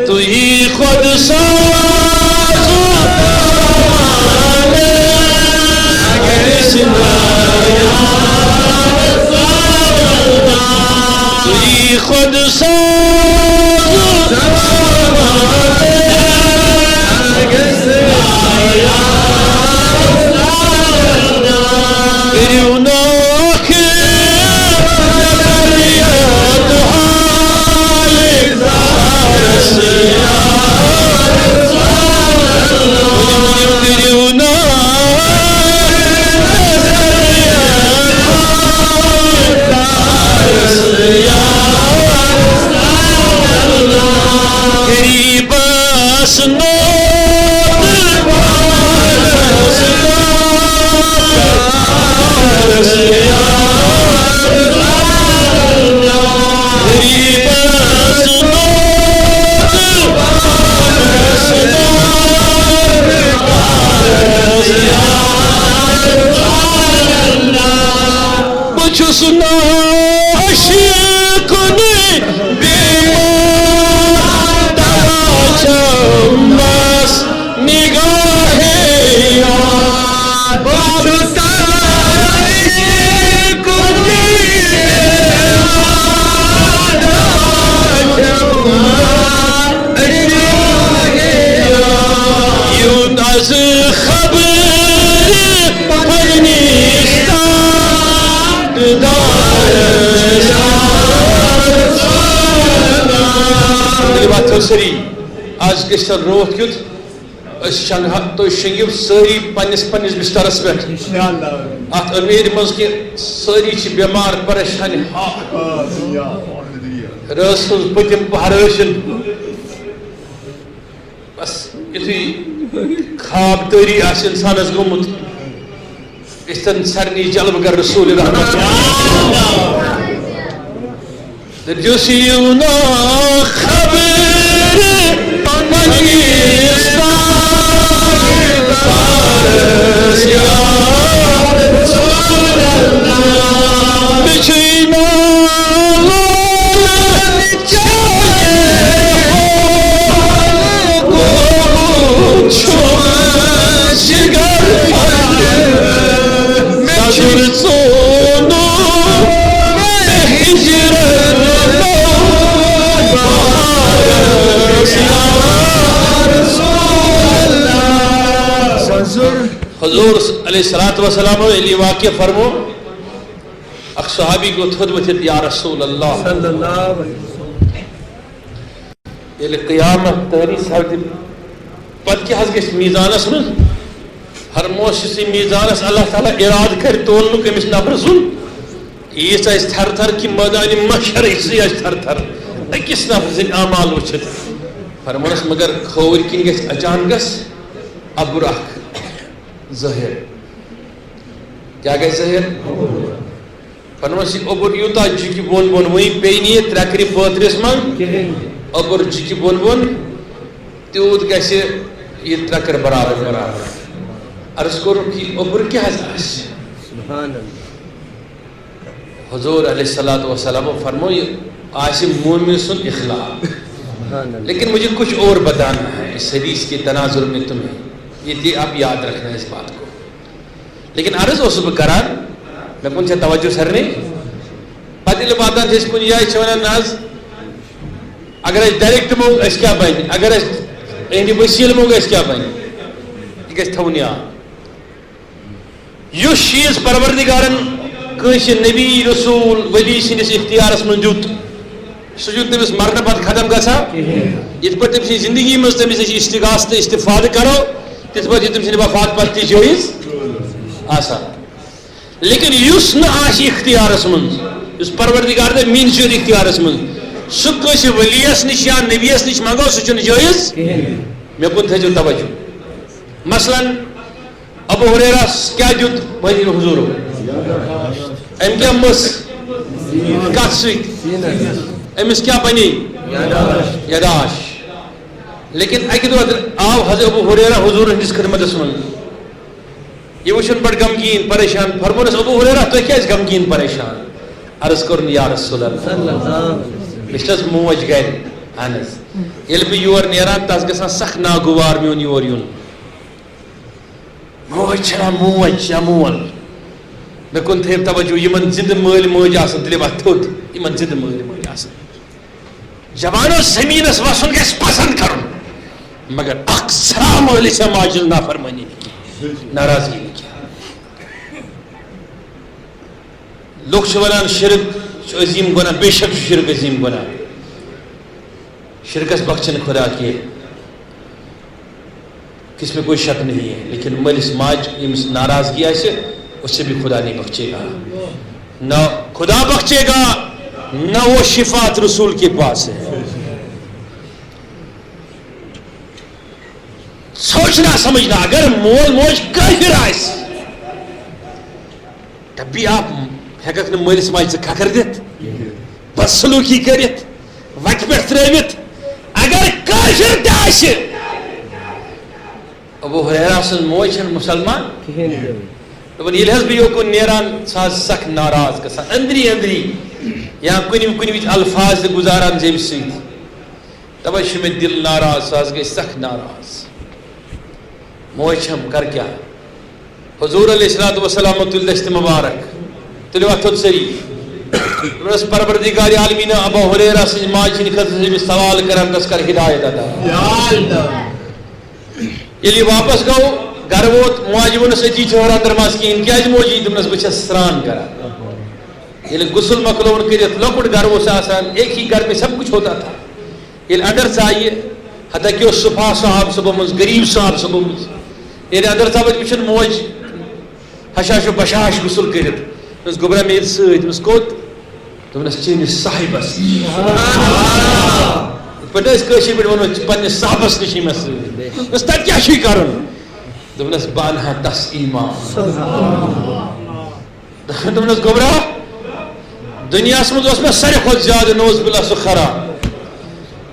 تو ہی خود ساز تو ہی خود ساز سنا عاشقون بیمار دواچم بس نگاه یار سنا عاشقون بیمار دواچم بس نگاه یار یون از خبر سری آج گشتر روت کیت شنگا تو شنگیو ساری پنس بسترس پہ ات امیر مز کہ ساری بیمار پریشان رس پتم پہرشن بس یتھی خواب تاری آس انسانس گومت استن سرنی جلب کر رسول رحمت درجوسیونا خبر پاکستان فارس یا رسول اللہ بچینا لال چاہے ہو چھوڑ شگر نظر سونو حضور علیہ السلام علیہ واقع فرمو اخ صحابی کو خدمت یا رسول اللہ صلی اللہ علیہ وسلم یہ قیامت تحریس حد پت کی حض گیس میزانس من ہر موشسی میزانس اللہ تعالیٰ اراد کر تولنو کمس نفر سن یہ اس تھر تھر کی میدان محشر اسی تھر تھر اکس نفر سن اعمال وچھت فرمانس مگر کھور کن گیس اچانکس ابرخ ظاہر کیا گئے ظاہر فرمانس ابر یوتا جکی بون بون وہی پینی ترکری پاترس من ابر جکی بون بون تیود گیسے یہ ترکر برابر برابر عرض کرو کہ ابر کیا ہے سبحان اللہ حضور علیہ السلام فرمو یہ آج مومن سن اخلاق لیکن مجھے کچھ اور بتانا ہے اس حدیث کے تناظر میں تمہیں یہ آپ یاد رکھنا ہے اس بات کو لیکن عرض اس بکران میں کن سے توجہ سر نہیں پتل باتاں جس کن یہ چھونا ناز اگر اس ڈائریکٹ مونگ اس کیا بائنی اگر اس اینی وسیل مونگ اس کیا بائنی یہ اس تھونیا یہ شیز پروردگارن کنش نبی رسول ولی سنس اختیارس من جوت سجود تمس مرنے پت ختم گژھا یت پہ تم سی زندگی مز تمس استغاثہ استفاد کرو تت پہ تم سی وفات پتہ تہ جائز آسان لیکن یس نہ آس اختیارس من اس پروردگار دے مین چھ اختیارس من سہ کس ولیس نش یا نبیس نش منگو سہ چھ جائز مے کن تھو توجہ مثلا ابو ہریرہ کیا دیت وحی حضور ام کیا مس کت ست امس کیا بنی یداش لیکن اکہ دہ آو حضرت ابو ہریرہ حضور ہندس خدمتس من یہ وچھن بڑ غمگین پریشان فرمونس ابو ہریرہ تہ کیاز غمگین پریشان عرض کرن یا رسول اللہ بشتس موج گر اہنس یل بہ یور نیران تس گژھان سخ ناگوار میون یور یون موج چھنا موج یا مول مے کن تھو توجہ یمن زند مل موج آسن دل بات تھوت یمن زند مل موج آسن جوانو زمینس وسن گژھِ پسند کرن مگر اکثر مٲلِس یا ماجہِ ہٕنٛز نافرمٲنی نہٕ کینٛہہ ناراضگی نہٕ کینٛہہ لُکھ چھِ ونان شرک چھُ عظیٖم گۄناہ بے شک چھُ شرک عظیٖم گۄناہ شرکس بخشے نہٕ خدا کینٛہہ کس میں کوئی شک نہیں ہے لیکن مالس ماج یمس ناراضگی آسے اس سے بھی خدا نہیں بخشے گا نہ خدا بخشے گا نہ وہ شفاعت رسول کے پاس ہے سوچنا سمجھنا اگر مول موج کافر آئے تب بھی آپ ہیکک نہ مالس ماج سے کھکر دت بدسلوکی کرت وت پہ ترت اگر کافر تہ آسہِ ابو ہریرہ سن موج چھن مسلمان دپان ییٚلہِ حظ بہٕ یوکُن نیران سُہ حظ سخ ناراض گژھان أنٛدری أنٛدری یا کُنہِ وِزِ الفاظ تہِ گُزاران جیٚمہِ سۭتۍ تَوَے چھُ مےٚ دِل ناراض سُہ حظ گٔے سخ ناراض موج چھَم کر کیٛاہ حضوٗر علیہ الصلوٰۃ والسلام تُلۍ دٔستہِ مُبارک تُلِو اَتھ تھوٚد سٲری دوٚپنَس پروردگارِ عالمیٖنہ ابو ہُریرہ سٕنٛزِ ماجہِ ہِنٛدِ خٲطرٕ چھُس أمِس سوال کران تَس کر ہدایت عطا ییٚلہِ یہِ واپس گوٚو گرٕ ووت ماجہِ ووٚنُس أتی چھُ اندر منٛز کِہیٖنۍ کیٛازِ موجی دوٚپنَس بہٕ چھَس سرٛان کران ییٚلہِ غسل مۄکلووُن کٔرِتھ لۄکُٹ گرٕ اوس آسان ایک ہی گھر میں سب کچھ ہوتا تھا ییٚلہِ اندر ژایہِ حتیٰ کہ اوس سُفا صاحب صُبحمٕژ غریٖب صاحب صُبحمٕژ ییٚلہِ اندر ژاو وٕچھُن موج حشاش و بشاش غسل کٔرِتھ دوٚپنَس گوٚبرا مےٚ ییٚتہِ سۭتۍ دوٚپنَس کوٚت دوٚپنَس چٲنِس صاحبس یِتھ پٲٹھۍ أسۍ کٲشِر پٲٹھۍ وَنو پنٛنِس صاحبس نِش یی مےٚ سۭتۍ دوٚپنَس تَتہِ کیٛاہ چھُے کَرُن دوٚپنَس بہٕ اَنہٕ ہا تس ایٖمان دوٚپنَس گوٚبرا دُنیاہس منٛز اوس مےٚ ساروی کھۄتہٕ زیادٕ نوز بِلا سُہ خراب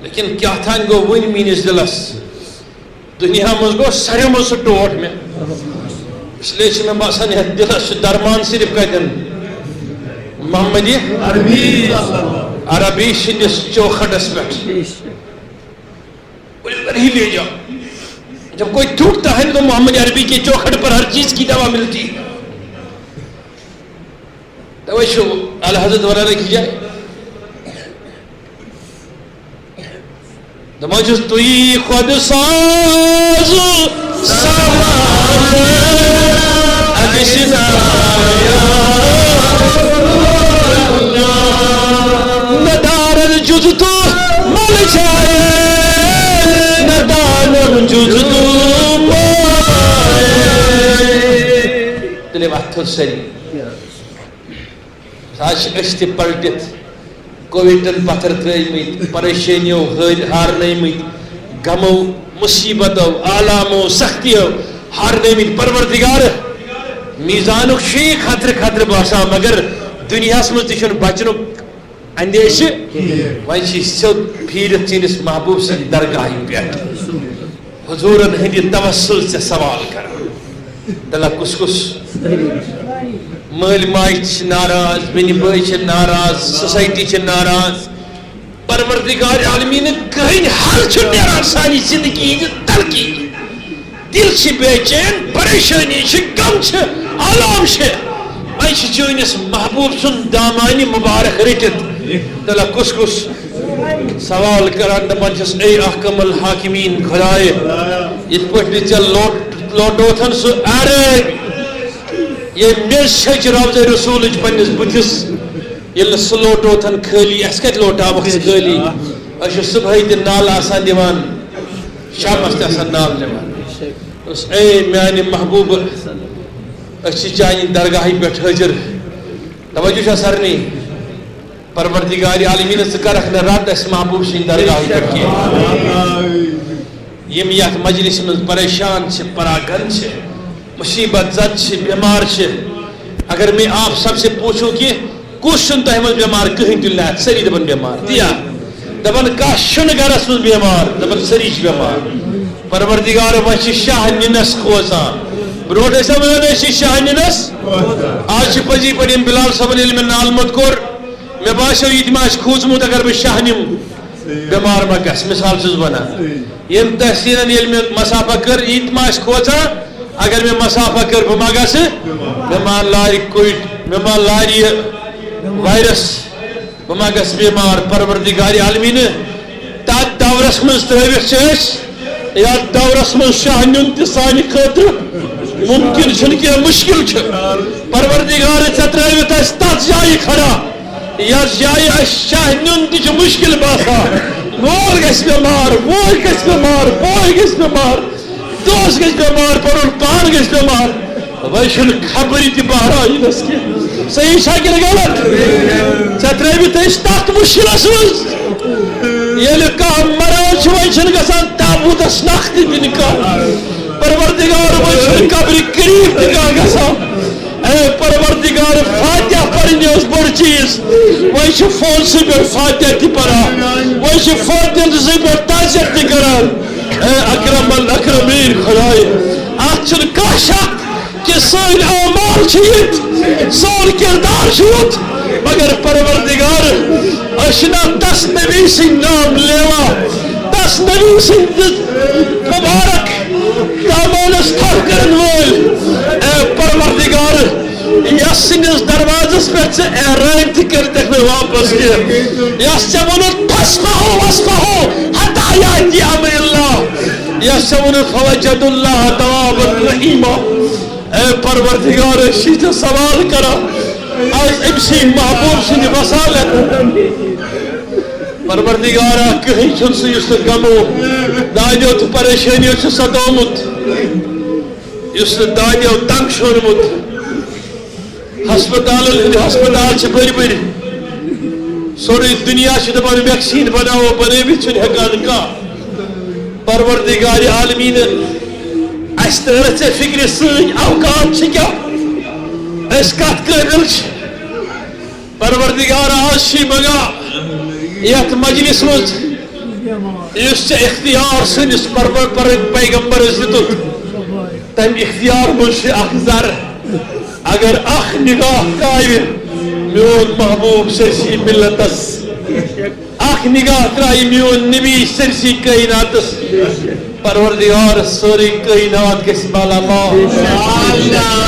لیکن کیٛاہ تام گوٚو وٕنہِ میٛٲنِس دِلس دُنیا منٛز گوٚو ساروِیو منٛز سُہ ٹوٹھ مےٚ اسلیے چھُ مےٚ باسان یتھ دِلس چھُ درمان صرف کتٮ۪ن محمد عربی سٕنٛدِس چوکھٹس پٮ۪ٹھ ہی لے جاؤ جب کوئی ٹوٹتا ہے تو محمد عربی کے چوکھٹ پر ہر چیز کی دوا ملتی ہے توجہ اعلی حضرت والا کی جائے دماجز توی خود ساز سامان ادشنایا ندارن جز تو مل جائے ندارن جز تو مائے تلے وقت سری آج اشتی پلٹت کووڈن پتھر ترٲیمٕتۍ پریشٲنیو ہارنٲیمٕتۍ غمو مصیبتو آلامو سختیو ہارنٲیمٕتۍ پروردگار میزانُک چھُ یہِ خطرٕ خطرٕ باسان مگر دُنیاہس منٛز تہِ چھُنہٕ بچنُک اندیشہِ وۄنۍ چھِ سیوٚد پھیٖرِتھ چٲنِس محبوٗب سٕنٛدِ درگاہہِ پٮ۪ٹھ حضوٗرن ہٕنٛدِ توسل ژےٚ سوال کران دلہ کُس کُس مٲلۍ ماجہِ تہِ چھِ ناراض بیٚنہِ بٲے چھِ ناراض سوسایٹی چھِ ناراض پروردگار عالمیٖنہٕ کٕہٕنۍ حل چھُ نیران سانہِ زندگی ہِنٛدِ تلقی دل چھِ بے چین پریشٲنی چھِ غم چھِ آلام چھِ وۄنۍ چھِ چٲنِس محبوٗب سُنٛد دامانہِ مُبارک رٔٹِتھ تلہ کُس کُس سوال کران دپان چھس اے احکم الحاکمیٖن خۄداے یِتھ پٲٹھۍ نہٕ ژےٚ لوٹوتھن سُہ عرٲبۍ یہ میٚژ چھٔچ روضہ رسوٗلٕچ پننِس بٕتھِس ییٚلہِ نہٕ سُہ لوٹوتھن خٲلی اَسہِ کتہِ لوٹاوکھ ژٕ خٲلی أسۍ چھِ صُبحٲے تہِ نالہٕ آسان دِوان شامس تہِ آسان نالہٕ دِوان دوٚپُس اے میانہِ محبوٗبہٕ أسۍ چھِ چانہِ درگاہہِ پٮ۪ٹھ حٲضِر توجہ چھا سارنٕے پروردگارِ عالمیٖنہٕ ژٕ کرکھ نہٕ رد اَسہِ محبوٗب سٕنٛدِ درگاہہِ پٮ۪ٹھ کینٛہہ یِم یتھ مجلس منٛز پریشان چھِ پراگن چھِ مصیبت زد چھِ بیمار چھِ اگر میں آپ سب سے پوچھوں کہ کُس چھُنہٕ تۄہہِ منٛز بیمار کٕہٕنۍ تُلہِ نہٕ اَتھ سٲری دپان بیمار تِیا دپان کانٛہہ چھُنہٕ گرس منٛز بیمار دپان سٲری چھِ بیمار پروردگار وۄنۍ چھِ شاہ نِنس کھوژان برونٛٹھ ٲسۍ ونان أسۍ چھِ شاہ نِنس آز چھِ پٔزی پٲٹھۍ ییٚمۍ بِلال صٲبن ییٚلہِ مےٚ نالہٕ کوٚر مےٚ باسیو یہِ تہِ ما آسہِ کھوٗژمُت اگر بہٕ شاہ نِمہٕ بیمار ما گژھِ مثال چھُس ونان ییٚمۍ تحسیٖنن ییٚلہِ مےٚ مسافہ کٔر یہِ تہِ ما آسہِ کھوژان اگر میں مسافہ کر بہٕ ما گژھٕ مےٚ ما لارِ کووِڈ مےٚ ما لارِ یہِ وایرس بہٕ ما گژھٕ بیمار پروردگارِ عالمیٖنہٕ تتھ دورس منٛز ترٲوِتھ چھِ أسۍ یتھ دورس منٛز شاہ نیُن تہِ سانہِ خٲطرٕ مُمکِن چھُنہٕ کینٛہہ مُشکِل چھُ پروردگار ژےٚ ترٲوِتھ اَسہِ تتھ جایہِ کھڑا یتھ جایہِ اَسہِ شاہ نیُن تہِ چھُ مُشکِل باسان مول گژھِ بیمار موج گژھِ بیمار بوے گژھِ بیمار دوست گژھِ بیمار پنُن پان گژھِ بیمار وۄنۍ چھُنہٕ خبرِ تہِ بہرٲیِنس کینٛہہ صحیح چھا کِنہٕ غلط ژےٚ ترٲوِتھ أسۍ تتھ مُشکِلس منٛز ییٚلہِ کانٛہہ مران چھُ وۄنۍ چھُنہٕ گژھان تابوٗتس نکھ تہِ دِنہٕ کانٛہہ پروردگار وۄنۍ چھُنہٕ قبرِ قریٖب تہِ کانٛہہ گژھان اے پروردگار فاتحہ پرٕنۍ ٲس بوٚڑ چیٖز وۄنۍ چھِ فونسٕے پٮ۪ٹھ فاتحہ تہِ پران وۄنۍ چھِ فاتحہسٕے پٮ۪ٹھ تعزیت تہِ کران اے اکرم الاکرمیٖن خۄداے اتھ چھُنہٕ کانٛہہ شک کہ سن اعمال چھیت سون کردار چھوت مگر پروردگار اشنا تس نبی سن نام لیوا تس نبی سن مبارک دامانس تھو کرن وول اے پروردگار یس سنس دروازس پہ اعران تہ کرتک واپس کی یس ون فسفہو وسفہو حتی یاتی امر اللہ یس ون فوجد اللہ توابا رحیما اے پروردگار شیت سوال کرا آج امسی محبوب سن وسالت پروردگارا کہیں چھن سے اس غمو دادیو تو پریشانیو چھ صدومت اس دادیو تنگ شونمت ہسپتال چھ بری بری سوری دنیا چھ دپان ویکسین بناو بنٲوِتھ چھُنہٕ ہیٚکان کانٛہہ پروردگار عالمیٖن اَسہِ تٔر ژےٚ فکرِ سٲنۍ اوقات چھِ کیٛاہ أسۍ کتھ قٲبِل چھِ پروردگار آز چھِ منگان یتھ مجلس منٛز یُس ژےٚ اختیار سٲنِس پیغمبرس دِتُکھ تمہِ اختیار منٛز چھُ اکھ ذرٕ اگر اخ نگاہ کاوِ میون محبوب سرسی ملتس اخ نگاہ ترائی میون نبی سرسی کائناتس پروردگار سوری کائنات گژھِ بالا مال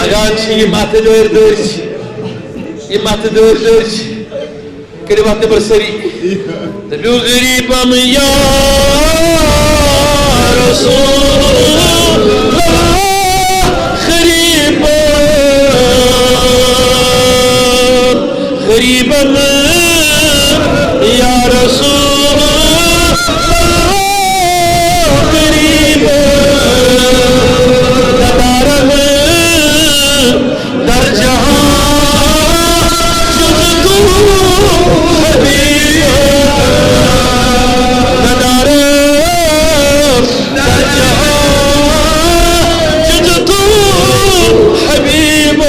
اگان چھِ یِم اتھٕ دٲرۍ دٲرۍ چھِ یِم اتھٕ دٲرۍ دٲرۍ چھِ کٔرِو اتھ نٮ۪بر سٲری دٔپِو غریٖبم یا رسول اللہ غریبم یا رسول اللہ غریب ندارم در جہاں جز تو حبیب ندارم در جہاں جز تو حبیب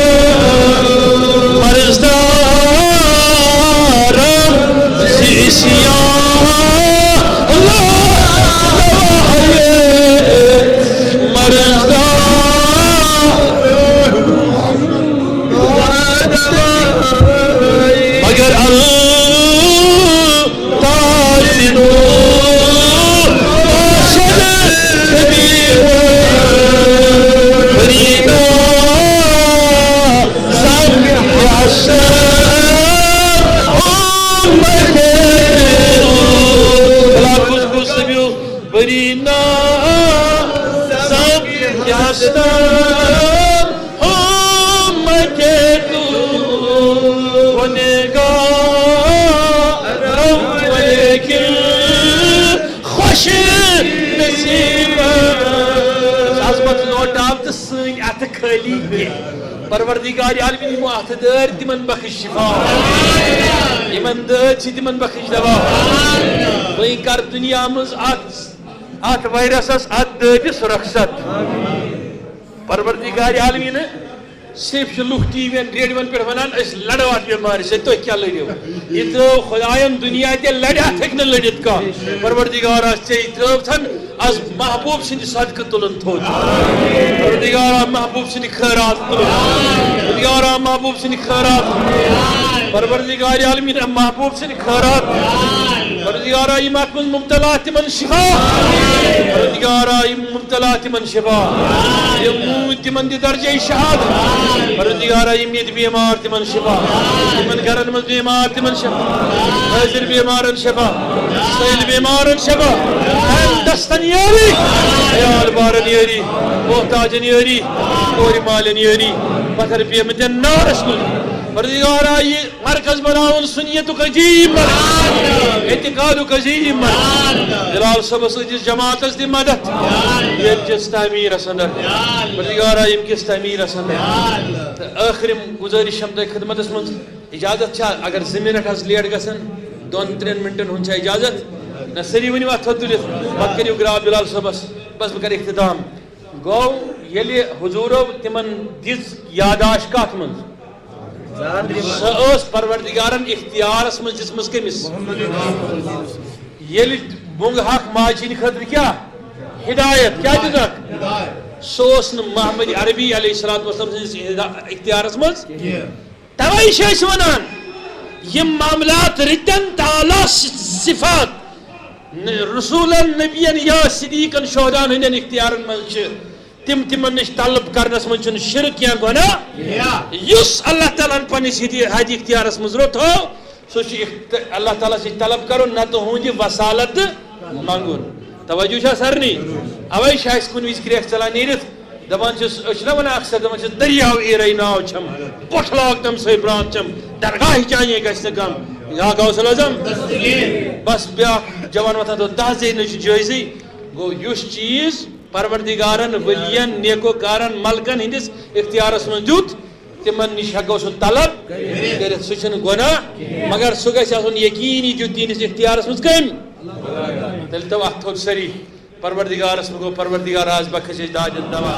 پروردگار عالمین یمو اتھ دٲرۍ تمن بخش شفا یمن دٲدۍ چھِ تمن بخش دوا وۄنۍ کر دنیا منٛز اتھ وایرسس اتھ دٲدِس رخصت پروردگار عالمین صرف چھِ لُکھ ٹی وی ین ریڈیوَن پٮ۪ٹھ ونان أسۍ لڑو اتھ بٮ۪مارِ سۭتۍ تُہۍ کیٛاہ لٔڑِو یہِ ترٛٲو خۄداین دُنیا تہِ لڑِ اتھ ہیٚکہِ نہٕ لٔڑِتھ کانٛہہ پروردگارا ژےٚ ترٛٲوتھن آز محبوب سٕنٛدِ صدقہٕ تُلُن تھوٚد پروردگارا محبوب سٕنٛدِ خٲرات تُلُن پروردگارا محبوب سٕنٛدِ خٲرات پروردگار عالمین محبوب سٕنٛدِ خٲرات پروردگارا یِم اتھ منٛز مبتلا تِمن شفا پروردگارا یِم مبتلا تِمن شفا یِم موٗدۍ تِمن دِ درجے شہادت پروردگارا یِم ییٚتہِ بیمار تِمن شفا یِمن گرن منٛز بیمار تِمن شفا حٲضِر بیمارن شفا سٲلۍ بیمارن شفا دستن یٲری عیال بارن یٲری محتاجن یٲری کورِ مالٮ۪ن یٲری پتھر پیمٕتٮ۪ن نارس منٛز پروردگارا یہ مرکز بناون سنیتُک عجیب مرکز اعتقادُک عجیب مرکز جلال صٲبس سۭتِس جماعتس دِ مدد ییٚمہِ کِس تعمیٖرس انٛدر پروردگارا ییٚمہِ کِس تعمیٖرس انٛدر تہٕ ٲخرِم گُزٲرِش چھم تۄہہِ خدمتس منٛز اجازت چھا اگر 2 منٹ حظ لیٹ گژھن 2-3 منٹن ہُنٛد چھا اجازت نہ سٲری ؤنِو اتھ تھوٚد تُلِتھ پتہٕ کٔرِو گراو بلال صٲبس بس بہٕ کرٕ اختتام گوٚو ییٚلہِ حضوٗرو تِمن دِژ یاداش کتھ منٛز سۄ ٲس پروردگارن اختیارس منٛز دِژمٕژ کٔمِس ییٚلہِ بونٛگہٕ حق ماجہِ ہِنٛدِ خٲطرٕ کیٛاہ ہدایت کیٛاہ دِژکھ سوس محمد عربی علیہ السلام سندس اختیارس مز توے چھ ونان یم معاملات رتن تعالی صفات رسولن نبین یا صدیقن شہدان ہندین اختیارن مز تم تمن نش طلب کرنس من شرک یا گناہ یس اللہ تعالیٰ پنس حد اختیارس مز رتھو سہ اللہ تعالیٰ سے طلب کرن نہ تو ہند وسالت منگن توجہ سرنی اوے کن وز کریک ژلان نیرت دپان نا ونان اکثر دپان دریاو ایرے ناو چھم پوٹ لاگ تم سی برانت چھم درگاہ چانے گھس کم یا غوث العظم بس بیاکھ جوان وتھان تو تہذی نش جٲیزٕے گو یس چیز پروردگارن ولین نیکو کارن ملکن ہندس اختیارس من دیت تمن نش ہیکو سہ طلب کرت سہ چھنہ گناہ مگر سہ گژھِ آسن یقینی دیت تہندس اختیارس مز کم تیل تو اتھ تھوٚد سٲری پروردگارس گو پروردگار آز بخش داجن دوا